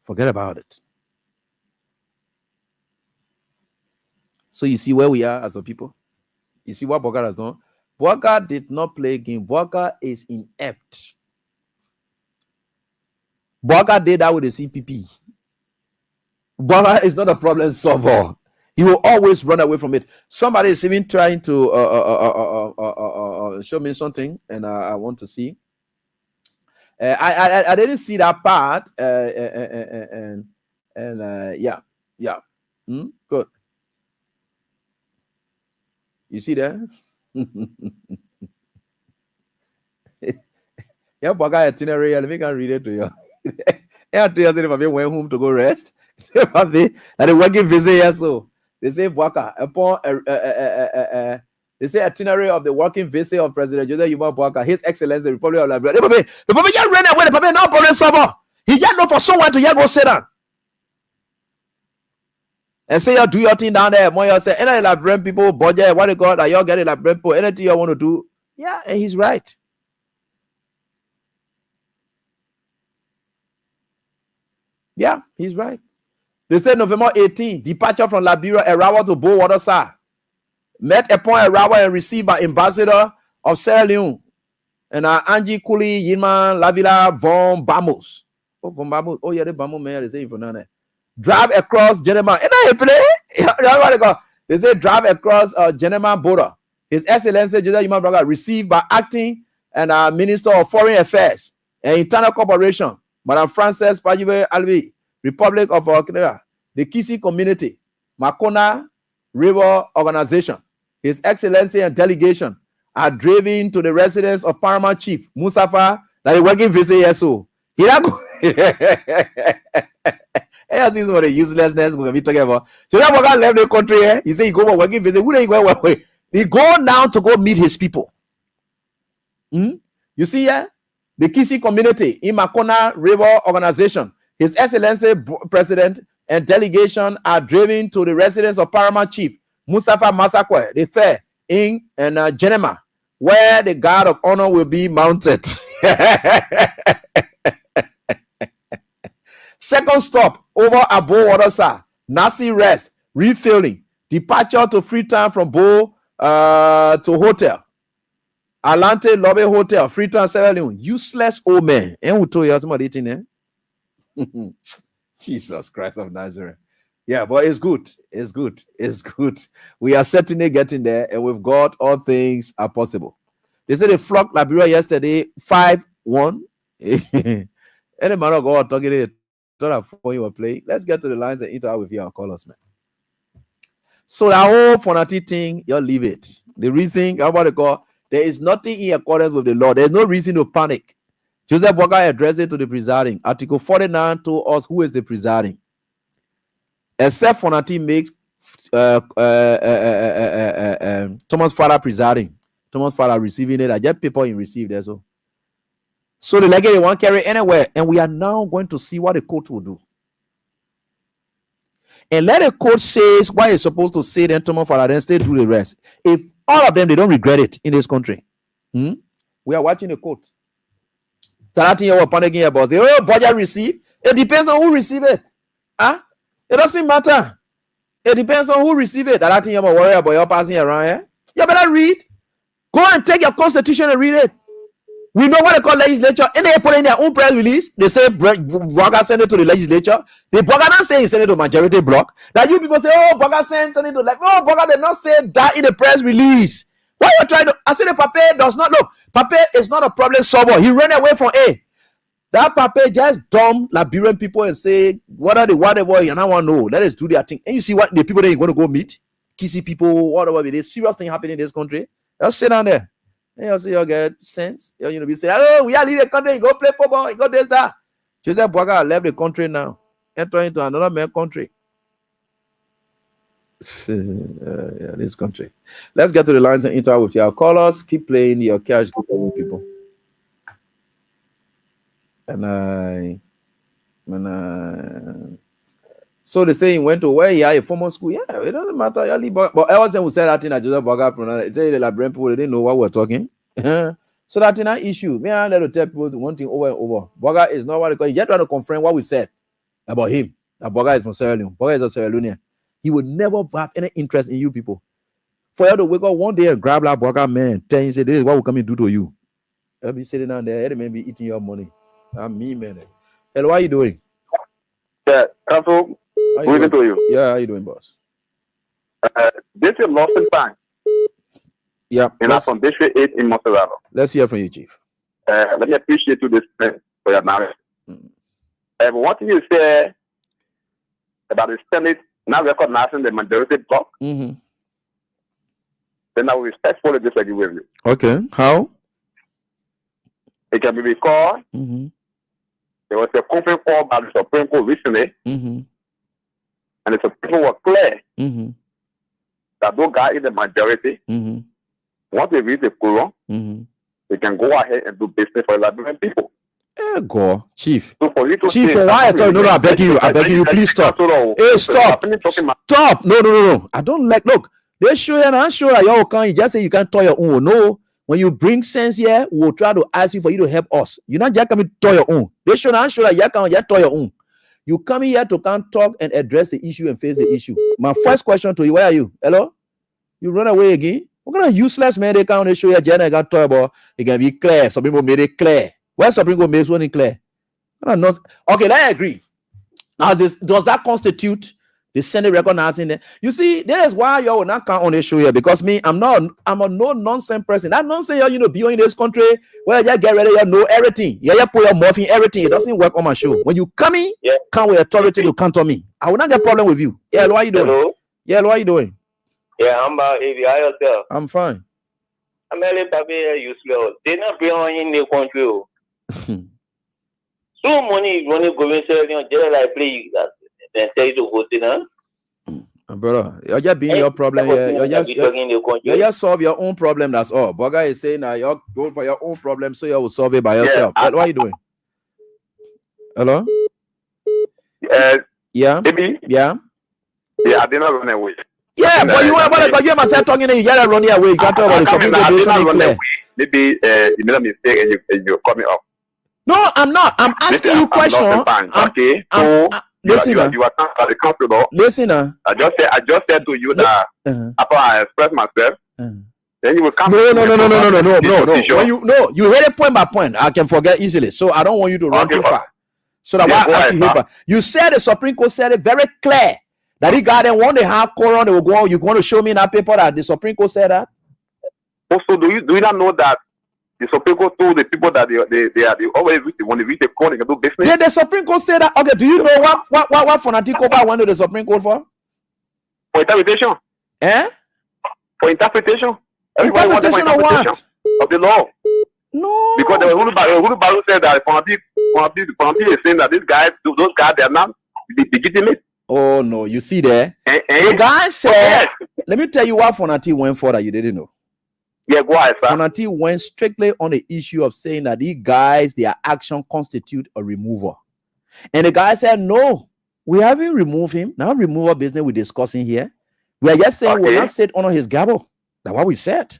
forget about it. So you see where we are as a people. You see what Boakai has done. Boakai did not play a game. Boakai is inept. Boakai did that with the CPP. Boakai is not a problem solver. He will always run away from it. Somebody is even trying to show me something, and I want to see. I didn't see that part, and yeah. Good. You see that? Yeah, Boga itinerary. Let me read it to you. Yeah, to you if I went home to go rest. And the working visit here, so they say Boga upon they say itinerary of the working visit of President Joseph Yuma Boga, His Excellency, the Republic of Liberia. The Papa just ran away. The Papa no problem solver. He just look for someone to go sit down and say you do your thing down there. More you say any Liberian people budget what they call that you get Liberian people anything you want to do. Yeah, and he's right. Yeah, he's right. They said November 18, departure from Liberia, Erawa to Bowater, sir. Met upon Erawa and received by ambassador of Sierra Leone. And Angie Kuli, Yinman, Lavila, Von Bamos. Oh, Von Bamos. Oh, yeah, the Bamos man, they say for none. Drive across Genema. They say drive across Genema border. His Excellency Joseph Yuma Braga received by acting and Minister of Foreign Affairs and Internal Cooperation, Madam Frances Pajibe Albi, Republic of Canada, the Kisi Community, Makona River Organization. His Excellency and delegation are driven to the residence of Paramount Chief Mustafa that is working visit so. He not go. Hey, this is what the uselessness we're gonna be talking about. So that Boga left the country. He say he go for working visit. Who they go away? He go now to go meet his people. You see here, the Kisi Community in Makona River Organization. His Excellency President and delegation are driven to the residence of Paramount Chief Mustafa Masakwe, the fair in Genema, where the guard of honor will be mounted. Second stop over Abo Watersa, Nasi rest, refilling, departure to Freetown from Bo to hotel. Alante Lobby Hotel, Freetown, Sierra Leone. Useless old man. And who told you somebody eating there? Jesus Christ of Nazareth. Yeah, but it's good. It's good. It's good. We are certainly getting there, and with God, all things are possible. They said they flocked Liberia yesterday, 5-1. Any man of God talking it. For you were playing. Let's get to the lines and interact with you and call us, man. So that whole fanatic thing, you leave it. The reason about the call, there is nothing in accordance with the law. There's no reason to panic. Joseph Boga addressed it to the presiding. Article 49 told us who is the presiding. Except fanatic makes Thomas Father presiding. Thomas Father receiving it. I just people in received there. So the legate won't carry anywhere, and we are now going to see what the court will do. And let the court say what it's supposed to say, then Thomas Father, then stay do the rest. If all of them, they don't regret it in this country. We are watching the court. Starting your panicking about the budget receive. It depends on who receive it. It doesn't matter. It depends on who receive it. That thing you're worried about your passing around here. You better read. Go and take your constitution and read it. We know what they call legislature, and they put in their own press release. They say Boga send it to the legislature. The Boga not say he send it to majority block. That you people say, oh, Boga sent it to like, no, Boga did not say that in the press release. Why you trying to? I say the Pape does not look. Pape is not a problem solver. He ran away from A. That Pape just dumb Liberian people and say, what are the whatever you now want to know? Let us do their thing. And you see what the people that you going to go meet, Kissy people, whatever it is, serious thing happening in this country. Just sit down there. And you see you get sense. You know, be saying, oh, we are leaving the country, go play football, go this, that. Joseph Boga left the country now, entering into another man country. This country. Let's get to the lines and interact with your callers. Keep playing your cash people. So they say he went to where he had a formal school. Yeah, it doesn't matter. But Elson who said that thing that Joseph Boga pronounced, tell you the Liberian people, they didn't know what we're talking. So that's an issue. Me and let to tell people one thing over and over. Boga is not what they call. He just trying to confirm what we said about him. That Boga is from Sierra Leone. Boga is a Sierra Leonean. He would never have any interest in you people. For you to wake up one day and grab that Boga man, tell you say this is what we come and do to you. I'll be sitting down there, may be eating your money. I'm me, man. Hello, how are you doing? Yeah, Council. Good to you. Yeah, how you doing, boss? This is Lawson Bank. Yeah. And from District 8 in Monterrey. Let's hear from you, Chief. Let me appreciate you this for your knowledge. What you say about the Senate not recognizing the majority block, then I will respectfully disagree with you. Okay. How? It can be because there was a conference call by the Supreme Court recently, and the Supreme Court was clear that those guys in the majority, once they read the Quran, they can go ahead and do business for Liberian people. Go, Chief. So for you to Chief, say, for why I tell you, no, I beg you, please stop. Hey, stop. Stop. No. I don't like, look, they show you and I'm sure that you can't, you just say you can't toy your own. No, when you bring sense here, we'll try to ask you for you to help us. You're not just coming to toy your own. They show I'm sure that you can't just toy your own. You come here to come talk and address the issue and face the issue. My first question to you, where are you? Hello? You run away again? What kind of useless man they can't show you Jenna got toy about? It can be clear. Some people made it clear. Where Supreme Court makes one clear? Okay, I agree. Now, does that constitute the Senate recognizing that? You see, that is why you will not count on the show here, because me, I'm a no nonsense person. That nonsense, be in this country where you get ready, you know everything. You put your mouth in everything. It doesn't work on my show. When you come in, come with authority to counter me. I will not get problem with you. Yeah, what are you doing? Hello? Yeah, what are you doing? Yeah, I'm about yourself. I'm fine. I'm a little bit useless. They not be on in the country. So money going to jail like please then tell you to go to brother, you're just being your problem here. You just solve your own problem, that's all. Boga is saying that you're going for your own problem, so you will solve it by yourself. What are you doing? Hello? Yeah? Maybe? Yeah? Yeah, I did not run away. Yeah, but you myself talking and you gotta run away. You can't talk about something to do something clear. Maybe you made a mistake and you call me up. No, I'm not. I'm asking you a question. Okay. Listen, you are not comfortable. Listen, I just said to you that after I express myself, then you will come. No. You hit it point by point. I can forget easily, so I don't want you to run too far. So that why I ask you. You said the Supreme Court said it very clear that he got them when they have Quran, they will go. You want to show me in that paper that the Supreme Court said that? Also, do you not know that the Supreme Court told the people that they always when they reach the court, they can do business? Did the Supreme Court say that? Okay, do you know what fanatic went to the Supreme Court for? For interpretation. For interpretation. Interpretation of what? Of the law. No. Because the Hulu said that fanatic is saying that those guys, they are not legitimate. Oh no, you see there? The guy said, let me tell you what fanatic went for that you didn't know. Yeah, go ahead, sir. Fonati went strictly on the issue of saying that these guys, their action constitute a removal. And the guy said, no, we haven't removed him. Now removal business we're discussing here. We are just saying we'll not sit on his gavel. That's what we said.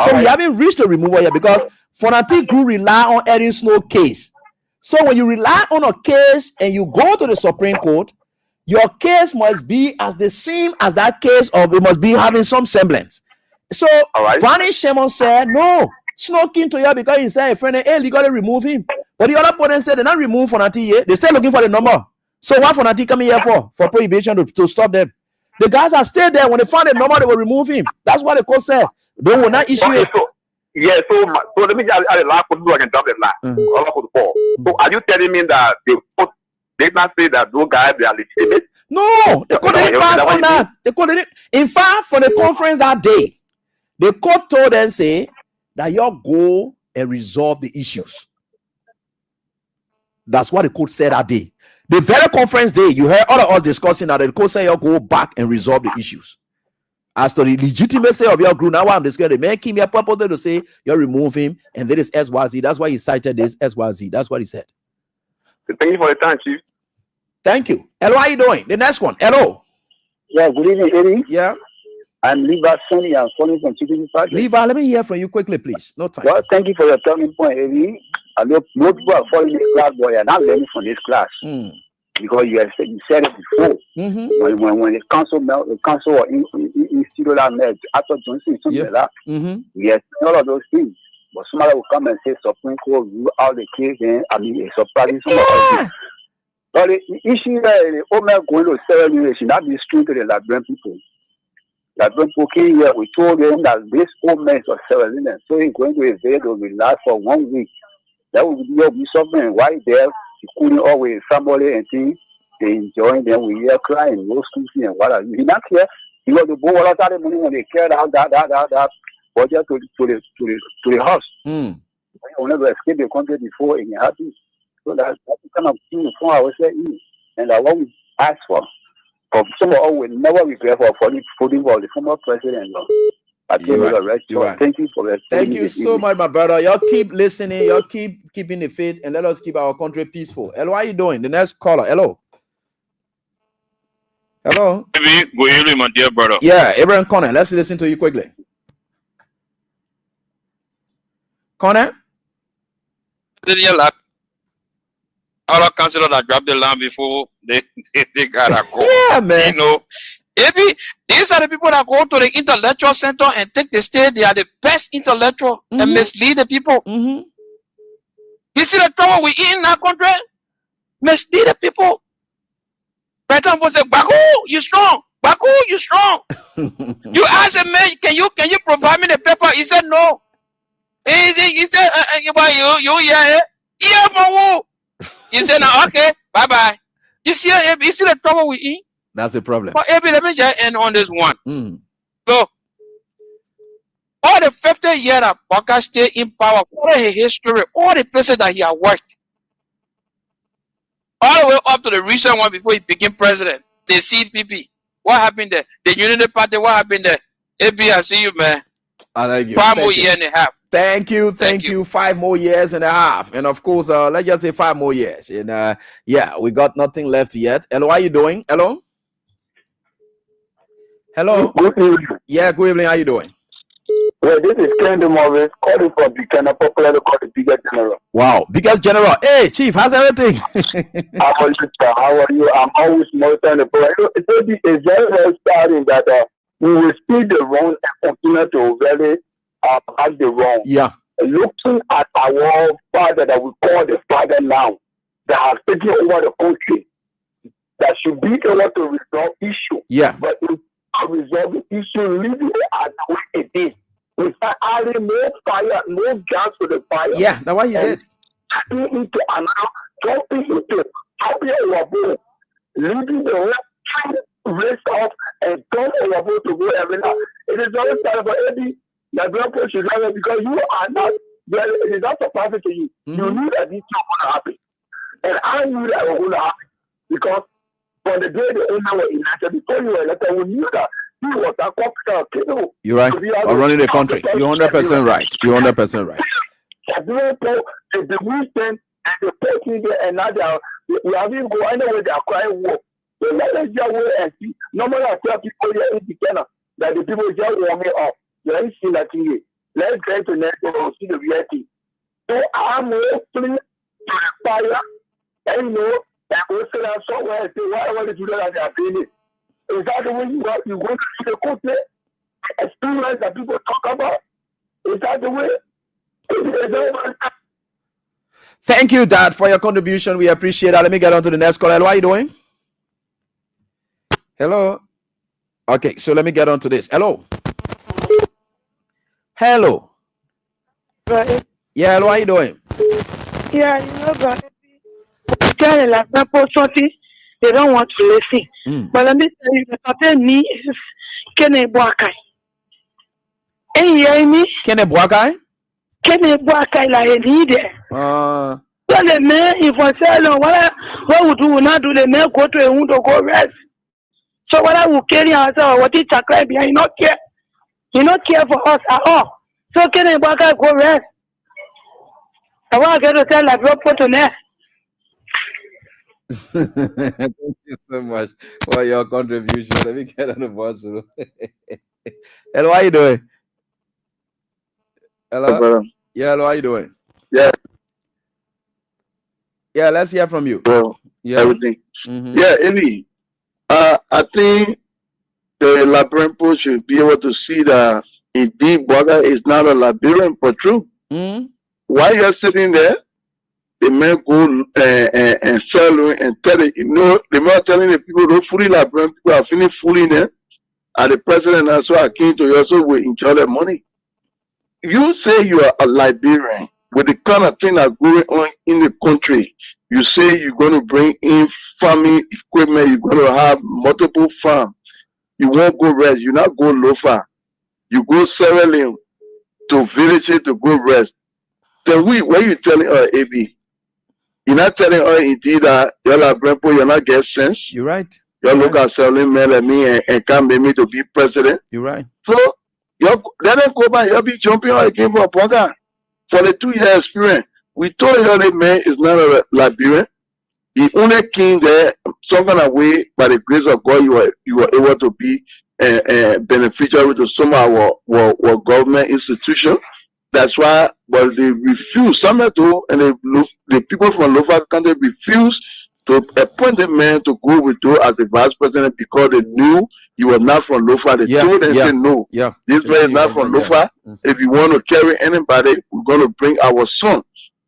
So we haven't reached a removal yet because Fonati group rely on Erin Snow case. So when you rely on a case and you go to the Supreme Court, your case must be as the same as that case, or it must be having some semblance. So Vanny Shemon said, no, snoking to you because he said, friend, hey, you gotta remove him. But the other opponent said, they're not remove Fonati yet. They're still looking for the number. So what Fonati coming here for prohibition to stop them? The guys are still there. When they found the number, they will remove him. That's what the court said. They will not issue it. So let me just add a last so I can drop the line. So are you telling me that they not say that those guys they are legitimate? No, the court didn't pass on that. The court didn't. In fact, for the conference that day, the court told them, say, that y'all go and resolve the issues. That's what the court said that day. The very conference day, you heard all of us discussing that the court said y'all go back and resolve the issues. As to the legitimacy of your group, now I'm discussing, the man came here purposely to say, you remove him, and there is SYZ. That's why he cited this SYZ. That's what he said. Thank you for your time, Chief. Thank you. Hello, how are you doing? The next one. Hello. Yeah, good evening, Eddie. Yeah. I'm Liva Sonny. I'm calling from Chicken Park. Liva, let me hear from you quickly, please. No time. Well, thank you for your talking point, Eddie. I know most people are following this class, but you're not learning from this class. Because you said it before. When the council or institutional met, after Johnson, something like that, yes, all of those things. But somebody will come and say, Supreme Court rule out the case, and it's surprising somebody. But the issue that the Omer going to say should not be true to the Liberian people. That when people came here, we told him that this old man is a civilian, so he's going to a jail to relax for 1 week. That would be something right there. He couldn't always family and things. They enjoying them. We hear crying, no school fee and whatever. He not care. He was the boy all the money when they carried out that budget to the house. Mm. We will never escape the country before and happy. So that's the kind of thing for ourselves. And that's what we ask for. But some of us will never regret for voting for the former president. I think You're right. You're right. Thank you for that. Thank you so much, my brother. Y'all keep listening. Y'all keep keeping the faith, and let us keep our country peaceful. Hello, how you doing? The next caller. Hello. Hello. Good evening, my dear brother. Yeah, Abraham Connor. Let's listen to you quickly. Connor. All our councillors that dropped the land before they gotta go. Yeah, man. You know, these are the people that go to the intellectual center and take the stage. They are the best intellectual and mislead the people. You see the trouble we in our country? Mislead the people. President will say, Baku, you strong. Baku, you strong. You ask a man, can you provide me the paper? He said no. He said, yeah, for who? He said, no, okay, bye-bye. You see the trouble we in? That's the problem. But let me just end on this one. So, all the 50 years that Baka stayed in power, all his history, all the places that he had worked, all the way up to the recent one before he became president, the CPP. What happened there? The Unity Party, what happened there? AB, I see you, man. I like you. 5 more years and a half. Thank you. 5 more years and a half. And of course, let's just say 5 more years. And yeah, we got nothing left yet. Hello, how you doing? Hello? Hello? Good evening. Yeah, good evening. How you doing? Well, this is Kendall Morris calling from Buchanan, popularly called the biggest general. Wow, biggest general. Hey, Chief, how's everything? How are you, sir? How are you? I'm always monitoring the program. It's very well starting that we will speak the wrong and continue to really have the wrong. Yeah. Looking at our father that we call the father now, that has taken over the country, that should be able to resolve issue. Yeah. But to resolve the issue, leaving it as the way it is. Without adding no fire, no gas to the fire. Yeah, that's what he did. Tapping into an jumping into happy overboard, leaving the whole race off and turn overboard to go everywhere. It is always time for Eddie, the grandpa should have it because you are not, it is not surprising to you. You knew that this was going to happen. And I knew that it was going to happen because from the day the owner was elected, before you were elected, we knew that he was a cop. You're right. I'm running the country. You're 100% right. You're 100% right. The weekend and the person there and now we have even go anywhere they are crying war. So let us just wait and see. Normally I tell people here in the Kenya that the people just warm me up. You ain't seen that thing yet. Let's get to next and see the reality. So I'm hoping to inspire and and go sit down somewhere and say whatever the children that they are doing it. Is that the way you want to see the country? Experience that people talk about? Is that the way? Thank you, Dad, for your contribution. We appreciate that. Let me get on to the next caller. Hello, how are you doing? Hello. Okay, so let me get on to this. Hello. Hello. Right. Yeah, hello, how are you doing? Yeah, you know, but tell like they don't want to listen. But let me tell you, the pattern me is Kene Boakai. Hey, you hear me? Kene Boakai? Kene Boakai like a leader. So the man, if I say, no, what would do not do the man go to a wound to go rest? So what I will carry ourselves, what it's a crime, you not care. You not care for us at all. So Kene Boakai go rest. I want to get to tell like rope to there. Thank you so much for your contribution. Let me get on the boss. Hello, how you doing? Hello? Yeah, hello, how you doing? Yeah. Yeah, let's hear from you. Well, yeah. Everything. Yeah, Eddie. I think the Liberian people should be able to see that indeed Boga is not a Liberian but true. While you're sitting there, the men go and sell and tell it, the man telling the people don't fully Liberian people are feeling fully there. As the president, and so I came to you, also we enjoy the money. You say you are a Liberian with the kind of thing that's going on in the country. You say you're going to bring in farming equipment. You're going to have multiple farms. You won't go rest. You not go lofa. You go Sierra Leone to villages to go rest. Then when you telling her, AB, you're not telling her indeed that you're like grandpa, you're not get sense. You're right. You look at selling men like me and can't make me to be president. You're right. So let them go back. You'll be jumping on again for a program. For the 2-year experience, we told you the man is not a Liberian. He only came there some kind of way by the grace of God. You were able to be beneficiary to some of our government institutions. That's why, but they refuse. Some do, and the people from local country refuse to appoint the man to go with you as the vice president because they knew you were not from Lofa. They told them, say no. This man is not from Lofa. If you want to carry anybody, we're going to bring our son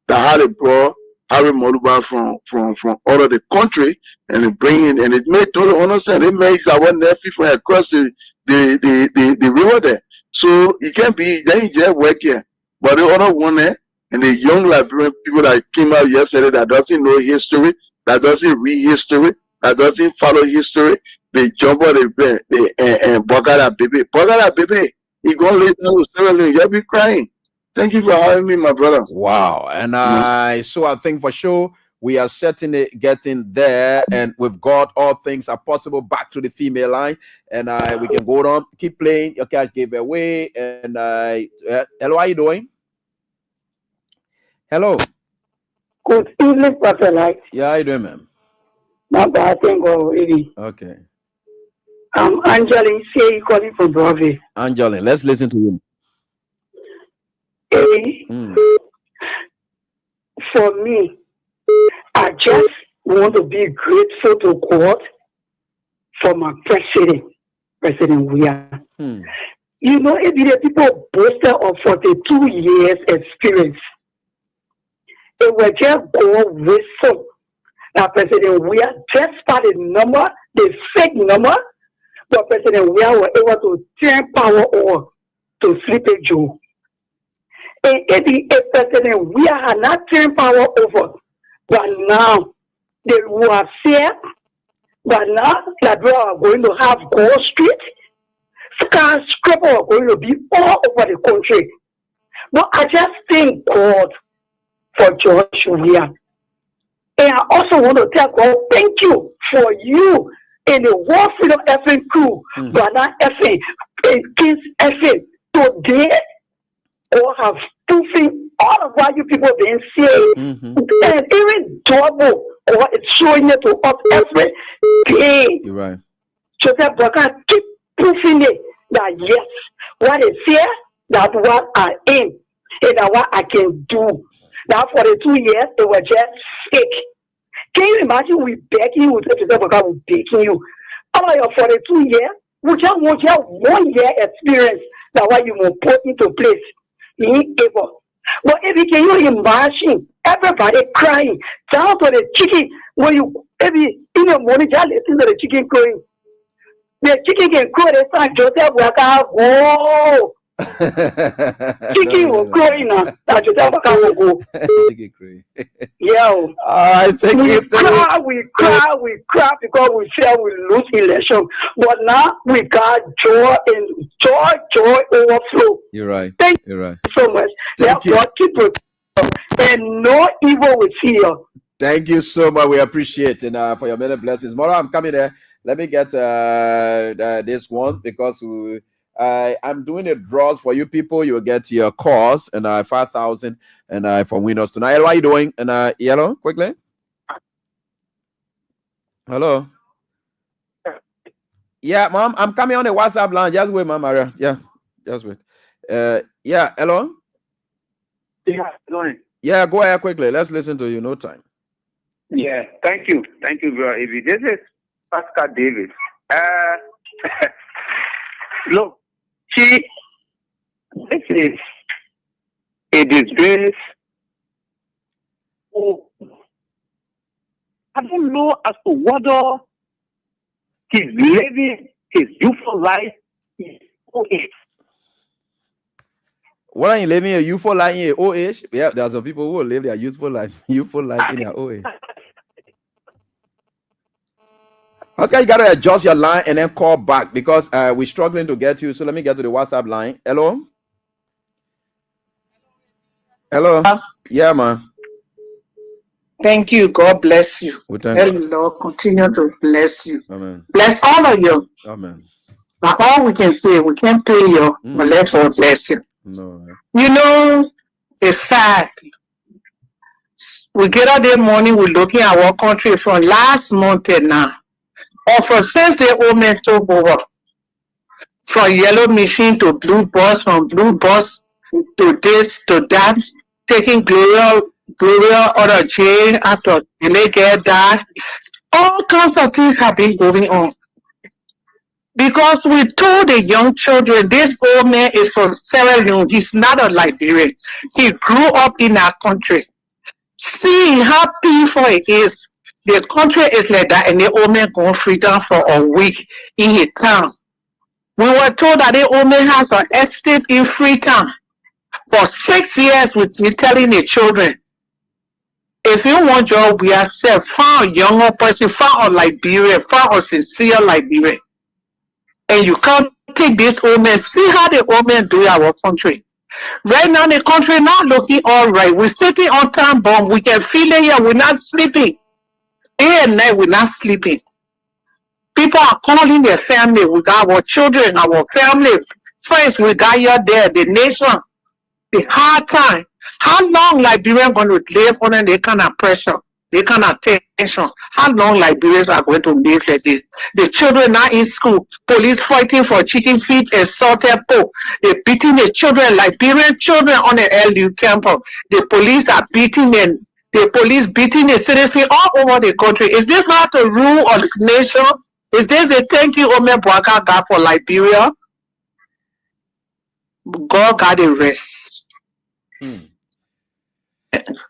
that had a bro, Harry Moluba from all of the country, and they bring in, and it made total understand. It makes our nephew from across the river there. So it can be, then you just work here. But the other one there, and the young Liberian people that came out yesterday that doesn't know history, that doesn't read history, that doesn't follow history, they jump on the and Bogada baby. He gonna let you know, you'll be crying. Thank you for having me, my brother. Wow. And I think for sure we are certainly getting there, and with God all things are possible. Back to the female line, and we can go on, keep playing. Your cash gave away, and hello, how you doing? Hello. Good evening, Pastor Light. Yeah, how you doing, ma'am? Not bad, thank God already. Okay. I'm Angeline C. calling from Broadway. Angeline, let's listen to you. For me, I just want to be grateful to God for my president, President Weah. You know, if the people boasted of 42 years experience, it was just God wisdom that President Weah, despite the number, the fake number, but President Weah was able to turn power on to Sleepy Joe. And if President Weah had not turned power over, but now they were fair, but now Liberia are going to have Gold Street, skyscraper are going to be all over the country. But I just thank God for George Weah. And I also want to tell God, thank you for you and the World Freedom FM crew, Ghana FM, and Kings FM. Today, all have proven all of what you people been saying, and even double or it's showing it to us every day. You're right. So that Baka keep proving it that yes, what is here, that's what I am, and that's what I can do. Now for the 2 years, it was just fake. Can you imagine we begging you to say Baka, we begging you? For the 2 years, we just want 1 year experience that what you will put into place. Able. But if you can you imagine everybody crying down to the chicken when you maybe in the morning just listen to the chicken crowing. The chicken can crow the time Joseph Waka, whoa. Chicken will crow now. That Joseph Waka will go. Chicken crowing. Yeah. We cry because we fear we lose election. But now we got joy and joy overflow. You're right. Thank you so much. Therefore, keep it and no evil will see you. Thank you so much. We appreciate it for your many blessings. Mara, I'm coming there. Let me get this one because I'm doing a draws for you people. You'll get your calls and 5,000 and for winners tonight. How are you doing? And Yellow, quickly. Hello. Yeah, Mom, I'm coming on the WhatsApp line. Just wait, Mom, Maria. Yeah, just wait. Yeah, hello. Yeah, going. Yeah, go ahead quickly. Let's listen to you. No time. Yeah, thank you, bro. This is Pascal Davis. Look, this is a disgrace. I don't know as to whether he's living his youthful life is old age. What are you living a youthful life in your old age? Yeah, there are some people who will live their youthful life in their old age. Oscar, you gotta adjust your line and then call back because we're struggling to get you. So let me get to the WhatsApp line. Hello? Hello? Yeah, man. Thank you. God bless you. We thank God. Lord continue to bless you. Amen. Bless all of you. Amen. But all we can say, we can't pay you, but let God bless you. No. You know, it's sad. We get out there morning, we're looking at our country from last month till now. Or for since the old men took over. From yellow machine to blue bus, from blue bus to this, to that, taking Gloria out of jail after they get that. All kinds of things have been going on. Because we told the young children, this old man is from Sierra Leone, he's not a Liberian. He grew up in our country. Seeing how peaceful it is, the country is like that, and the old man going freedom for a week in his town. We were told that the old man has an estate in Freetown. For 6 years, we've been telling the children, if you want job, we are safe. Find a younger person, find a Liberian, find a sincere Liberian. And you can't take this old man. See how the old man do our country. Right now, the country not looking all right. We're sitting on time bomb. We can feel it here. We're not sleeping. Day and night, we're not sleeping. People are calling their family. We got our children, our family, friends. We got here there, the nation. The hard time. How long Liberians going to live under the kind of pressure, the kind of tension? How long Liberians are going to live like this? The children are in school. Police fighting for chicken feet and salted pork. They're beating the children, Liberian children on the LU campus. The police are beating them. The police beating the citizens all over the country. Is this not a rule of the nation? Is this a thank you Ome Bwaka got for Liberia? God got the rest.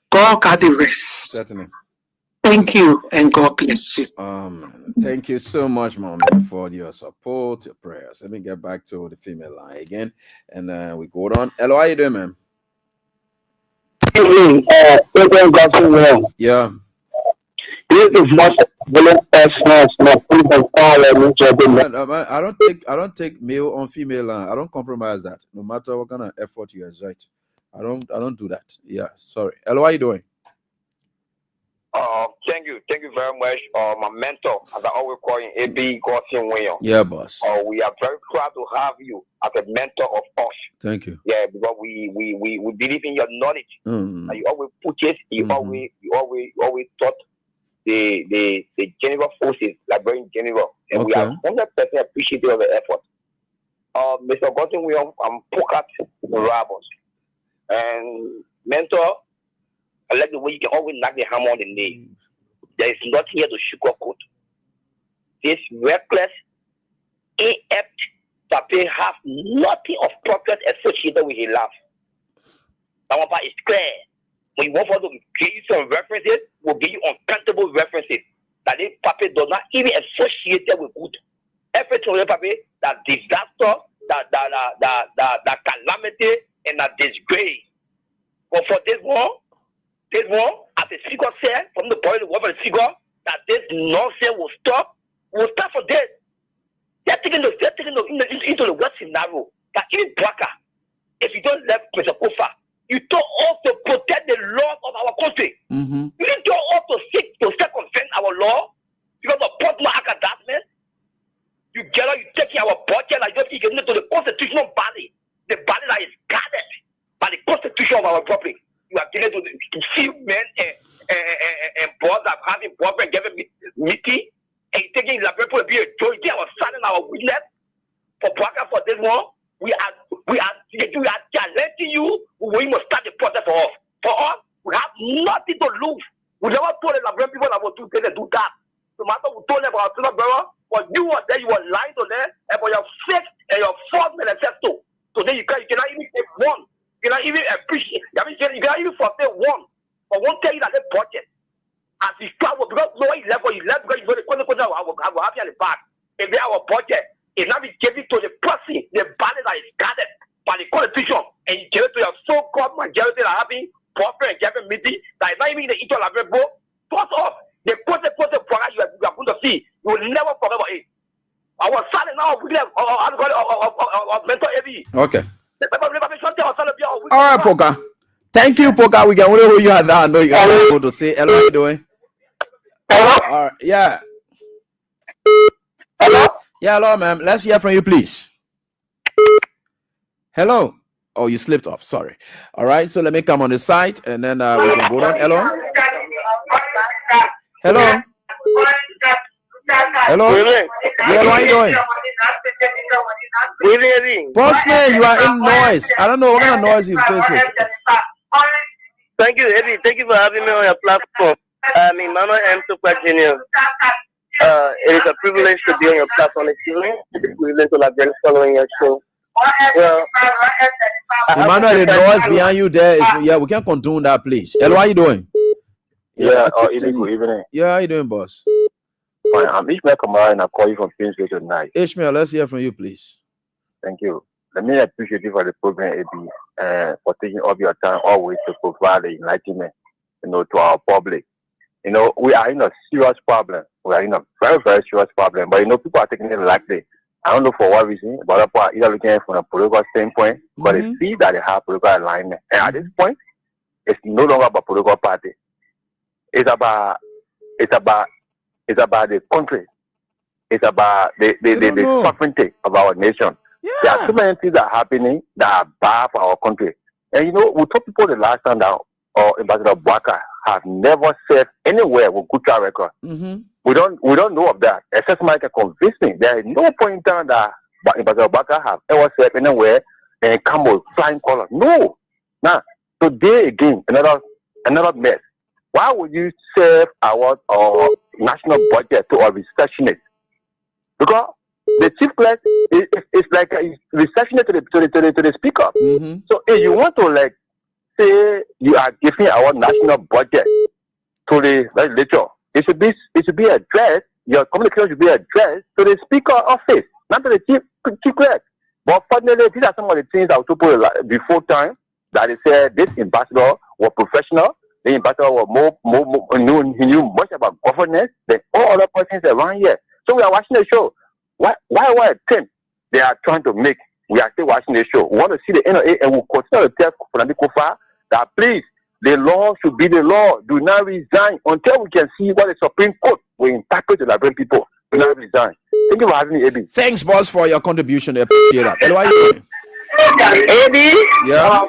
God got the rest. Certainly. Thank you, and God bless you. Thank you so much, Mommy, for your support, your prayers. Let me get back to the female line again, and we go on. Hello, how you doing, man? Yeah. This is much I don't take male on female line. I don't compromise that. No matter what kind of effort you exert. I don't do that. Yeah, sorry. Hello, how you doing? Thank you very much. My mentor, as I always call him, AB Gossin William. Yeah, boss. We are very proud to have you as a mentor of us. Thank you. Yeah, because we believe in your knowledge. And you always put it. You always taught the general forces, Liberian general, and we are 100% appreciative of the effort. Mr. Gossin William, I'm Pokat Rabos. And mentor, I like the way you can always knock the hammer on the nail. There is nothing here to sugarcoat. This reckless, inept campaign has nothing of progress associated with his life. That one part is clear. When you want for us to give you some references, we'll give you uncountable references. That this paper does not even associate with good. Everything with paper, that disaster, that calamity, and that disgrace. But for this one, as the figure said, from the point of the figure, that this nonsense will stop for this. They're taking into the worst scenario. That even Bwaka, if you don't let Mr. Kofa, you told us to protect the laws of our country. You didn't tell us to circumvent our law because of Portman Academy. You take our budget and you get into the constitutional body, the body that is guarded by the constitution of our republic. You are getting to few men and boys that have having boyfriend giving meeting and taking the people to be a judge. They are signing our witness for Bwaka for this one. We are challenging you. We must start the process for us. For us, we have nothing to lose. We never told the Liberian people that we do this and do that. No matter we told them about our brother, but you were there, you were lying to them and for your fake and your false manifesto. Today you cannot even take one. You cannot even appreciate. You cannot even fulfill one. But won't tell you that the budget. As you travel, because no one left because you know the consequences I will have you at the back. If they have a budget, It now be given to the person, the ballot that is gathered by the constitution, and you give it to your so-called majority that having proper and gathering meeting that is not even the issue of the vote. First off, the process program you are going to see, you will never forget about it. I was silent now of mental heavy. Okay. All right, Poka. Thank you, Poka. We can only hold you at that. I know you got people to say. Hello, how you doing? All right. Yeah. Hello? Yeah, hello, ma'am. Let's hear from you, please. Hello. Oh, you slipped off. Sorry. All right. So let me come on the side and then we can go on. Hello. Hello. Hello. Yeah, how are you doing? Bossman, you are in noise. I don't know what kind of noise you face with. Thank you, Eddie. Thank you for having me on your platform. I'm Emmanuel M. Super Jr. It is a privilege to be on your platform this evening. It's a privilege to have been following your show. Well, Emmanuel, the noise behind you there is, yeah, we can condone that, please. Hello, how you doing? Yeah, good evening. Yeah, how you doing, boss? Fine, I'm Ishmael Kamara and I call you from Kingsway tonight. Ishmael, let's hear from you, please. Thank you. Let me appreciate you for the program, AB, for taking up your time always to provide the enlightenment, to our public. We are in a serious problem. We are in a very, very serious problem. But people are taking it lightly. I don't know for what reason, but people are either looking from a political standpoint, but they see that they have political alignment. And at this point, it's no longer about political party. It's about the country. It's about the sovereignty of our nation. Yeah. There are so many things that are happening that are bad for our country. And we told people the last time that Ambassador Bwaka have never said anywhere with good track record. We don't know of that. Except somebody can convince me. There is no point in time that Ambassador Bwaka have ever said anywhere and come with flying colors. No. Now, today again, another mess. Why would you save our national budget to a receptionist? Because the chief clerk is like a receptionist to the speaker. So if you want to say you are giving our national budget to the legislature, it should be addressed. Your communication should be addressed to the speaker office, not to the chief clerk. But fortunately, these are some of the things that were told before time that they said this ambassador was professional. The ambassador was he knew much about governance than all other persons around here. So we are watching the show. Why attempt they are trying to make? We are still watching the show. We want to see the NOA and we'll continue to tell Fulani Kofa that please, the law should be the law. Do not resign until we can see what the Supreme Court will interpret to Liberian people. Do not resign. Thank you for having me, AB. Thanks, boss, for your contribution. I appreciate that. Hello, how are you doing? AB? Yeah?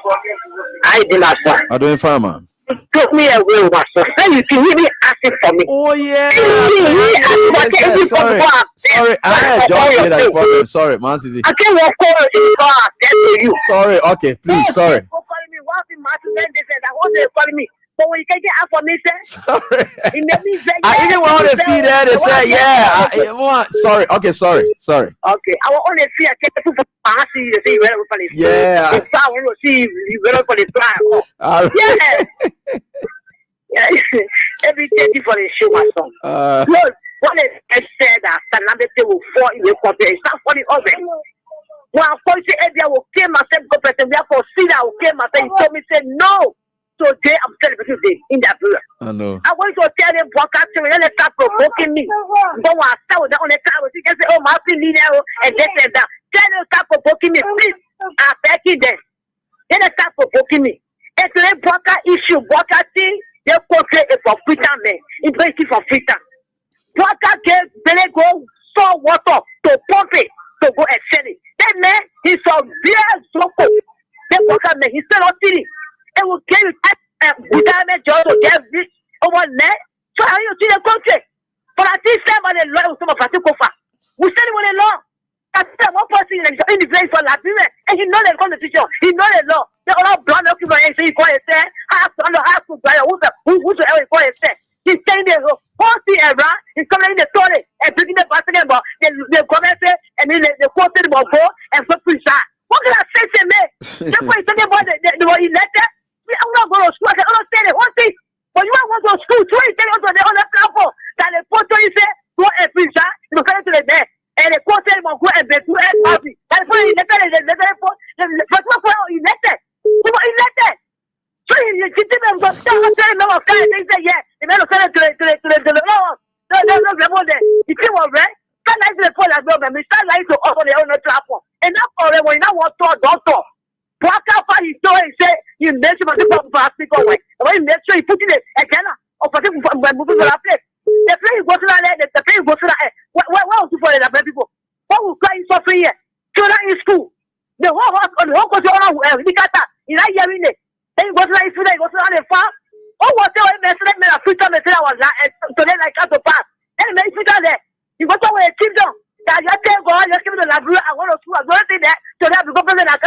I did not say. I'm doing fine, man. Took me away, master. Then you can really ask it for me. Oh, yeah. Sorry. I had John say that for sorry, man. I can't walk over to you. Sorry, okay, please, sorry. Calling me. But when you can get information, sorry. It made me say, I even want to see that and say, yeah. Sorry. Okay, sorry. Okay, I will only see a check for see the thing where we yeah. If I want to see you better for the trial. Yeah. Every day for the show, my son. Look, what is said that Sanabete will fall in the country. It's not for the other. When I first say Eddie, I will kill myself because person therefore see that I will kill myself. He told me, say no. Today I'm celebrating today in that period. I know. I want to tell them walk out to me and they start provoking me. Don't want to start with that on the car. You can say, oh, my leader and this and that. Tell them start provoking me, please. I'm begging them. Then they start provoking me. It's a Bwaka issue. Bwaka thing, they portray it for freedom, man. It's basically for freedom. Bwaka gave they go saw water to pump it to go and sell it. That man, he's so very so cool. That Bwaka man, he's still not sitting. It will give you retirement job to get rich over there. So how you see the country? But at this time, the law was some of Patriotism. We said it with the law. At this time, one person in the place for Liberia, and he knows the constitution. He knows the law. They all blonde occupants, so he call it say, I have to buy whosoever he call it say. He's saying the whole thing around, he's coming in the story and bringing the basket about the government and then the court about go and for preach. What can I say to me? That's why he's talking about the elected. I'm not going to school. I can understand it. One thing, but you want to go to school, so you tell on the other platform that the portal is go and preach, you come to the bed, and the portal go and be to party. That's why he elected. So you get them go tell no of kind they say yeah, the man said to the law. No, if you were right, can I say for that government, we start like to offer the own platform. And not for them, we now want to doctor. Walk out for his door and say, you mentioned the people for people away. When you make sure you put it again, or for people from moving for that place. The plane goes to that, the plane goes to that. What was for the people? What will cry for free here? Children in school. The whole house on the whole country, in that year in it. Then go to that school, go to that farm. Oh, what the way, Messi, a future Messi was so then I can't pass. And make it there. You got to wear a kingdom. That you tell God, you give me the library, I want to do a good there. So that the government has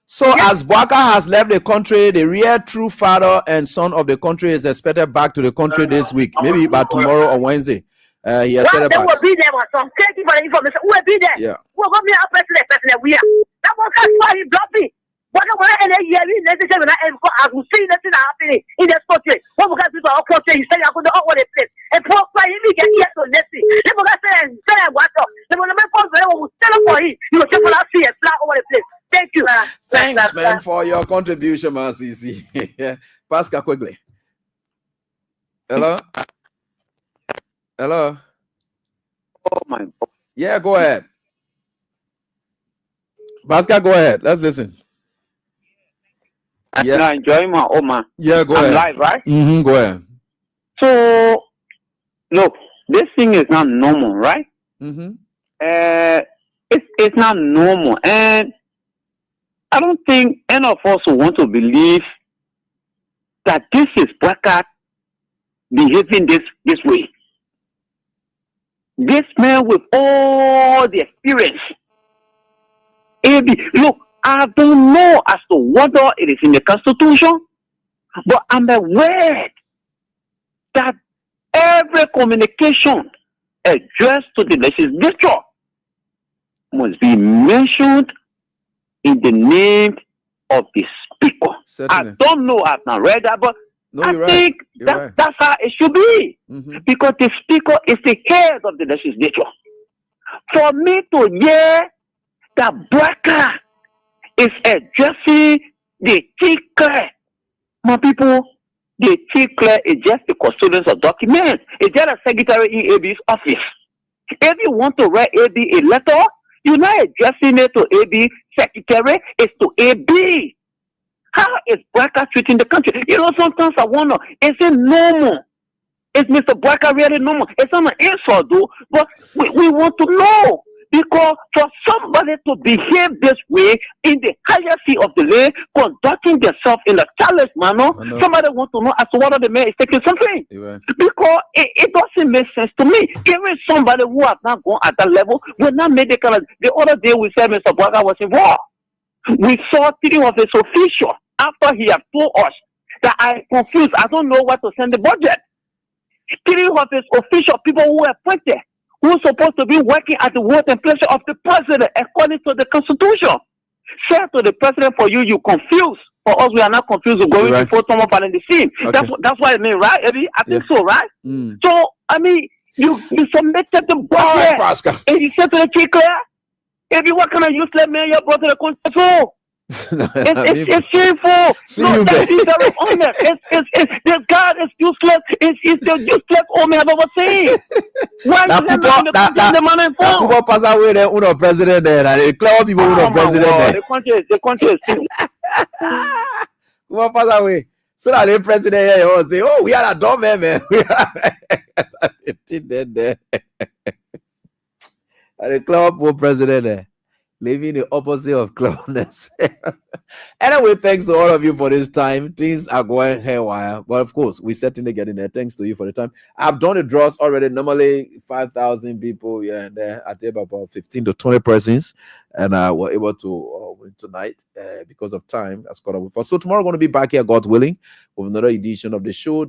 So as Bwaka has left the country, the real true father and son of the country is expected back to the country this week, maybe by tomorrow or Wednesday. He has well, they will be there with some. Thank you for the information. Who will be there? Yeah. Who will be our president? We are. That was why he dropped me. What I year in I will see nothing happening in this country. What we got to our country, he said I could not want a place. And poor cry, he get here to let's see. They will say what up. They will never will stand up for him. You will check for us here, flat over the place. Thank you. Thanks, man, for your contribution, man. CC. Pascal, quickly. Hello? Hello? Oh, my God. Yeah, go ahead. Pascal, go ahead. Let's listen. Yeah, I enjoy my Oma. Yeah, go I'm ahead. live, right? Go ahead. So, look, this thing is not normal, right? It's not normal, and I don't think any of us want to believe that this is Bwaka behaving this way. This man with all the experience. Look, I don't know as to whether it is in the Constitution, but I'm aware that every communication addressed to the legislature must be mentioned in the name of the speaker. Certainly. I don't know, I've not read that, but no, I think that's how it should be. Because the speaker is the head of the legislature. For me to hear that Bwaka is addressing the ticker, my people, the ticker is just the custodians of documents. It's just a secretary in AB's office. If you want to write AB a letter, you're not addressing it to AB secretary, it's to AB. How is Bwaka treating the country? You know, sometimes I wonder, is it normal? Is Mr. Bwaka really normal? It's not an insult, though, but we want to know. Because for somebody to behave this way in the hierarchy of the land, conducting themselves in a childish manner, somebody wants to know as to whether the man is taking something. Because it doesn't make sense to me. Even somebody who has not gone at that level will not make the kind of. The other day we said Mr. Bwaka was involved. We saw 3 of his officials after he had told us that I confused. I don't know what to send the budget. 3 of his official people who were appointed, who's supposed to be working at the word and pleasure of the president according to the Constitution. Say to the president, for you confused. For us, we are not confused. We're going before someone in the scene. Okay. That's what I mean, right, Eddie? I think so, right? So, I mean, you submitted the budget. And you said to the chief clear, Eddie, what kind of useless man you brought to the country for? It's shameful. No, that is very honest. This God is useless. It's the useless old man I've ever seen. Why is the man informed? People pass away there, uno president there. The clever people uno president there. The country is people pass away. So that the president here will say, "Oh, we are a dumb man. We are there." And the clever people president there. Living the opposite of cleverness. Anyway, thanks to all of you for this time. Things are going haywire, but of course, we certainly getting there. Thanks to you for the time. I've done the draws already. Normally, 5,000 people here and there. I think about 15 to 20 persons, and we're able to win tonight because of time. That's caught up with us. So tomorrow, we're going to be back here, God willing, with another edition of the show.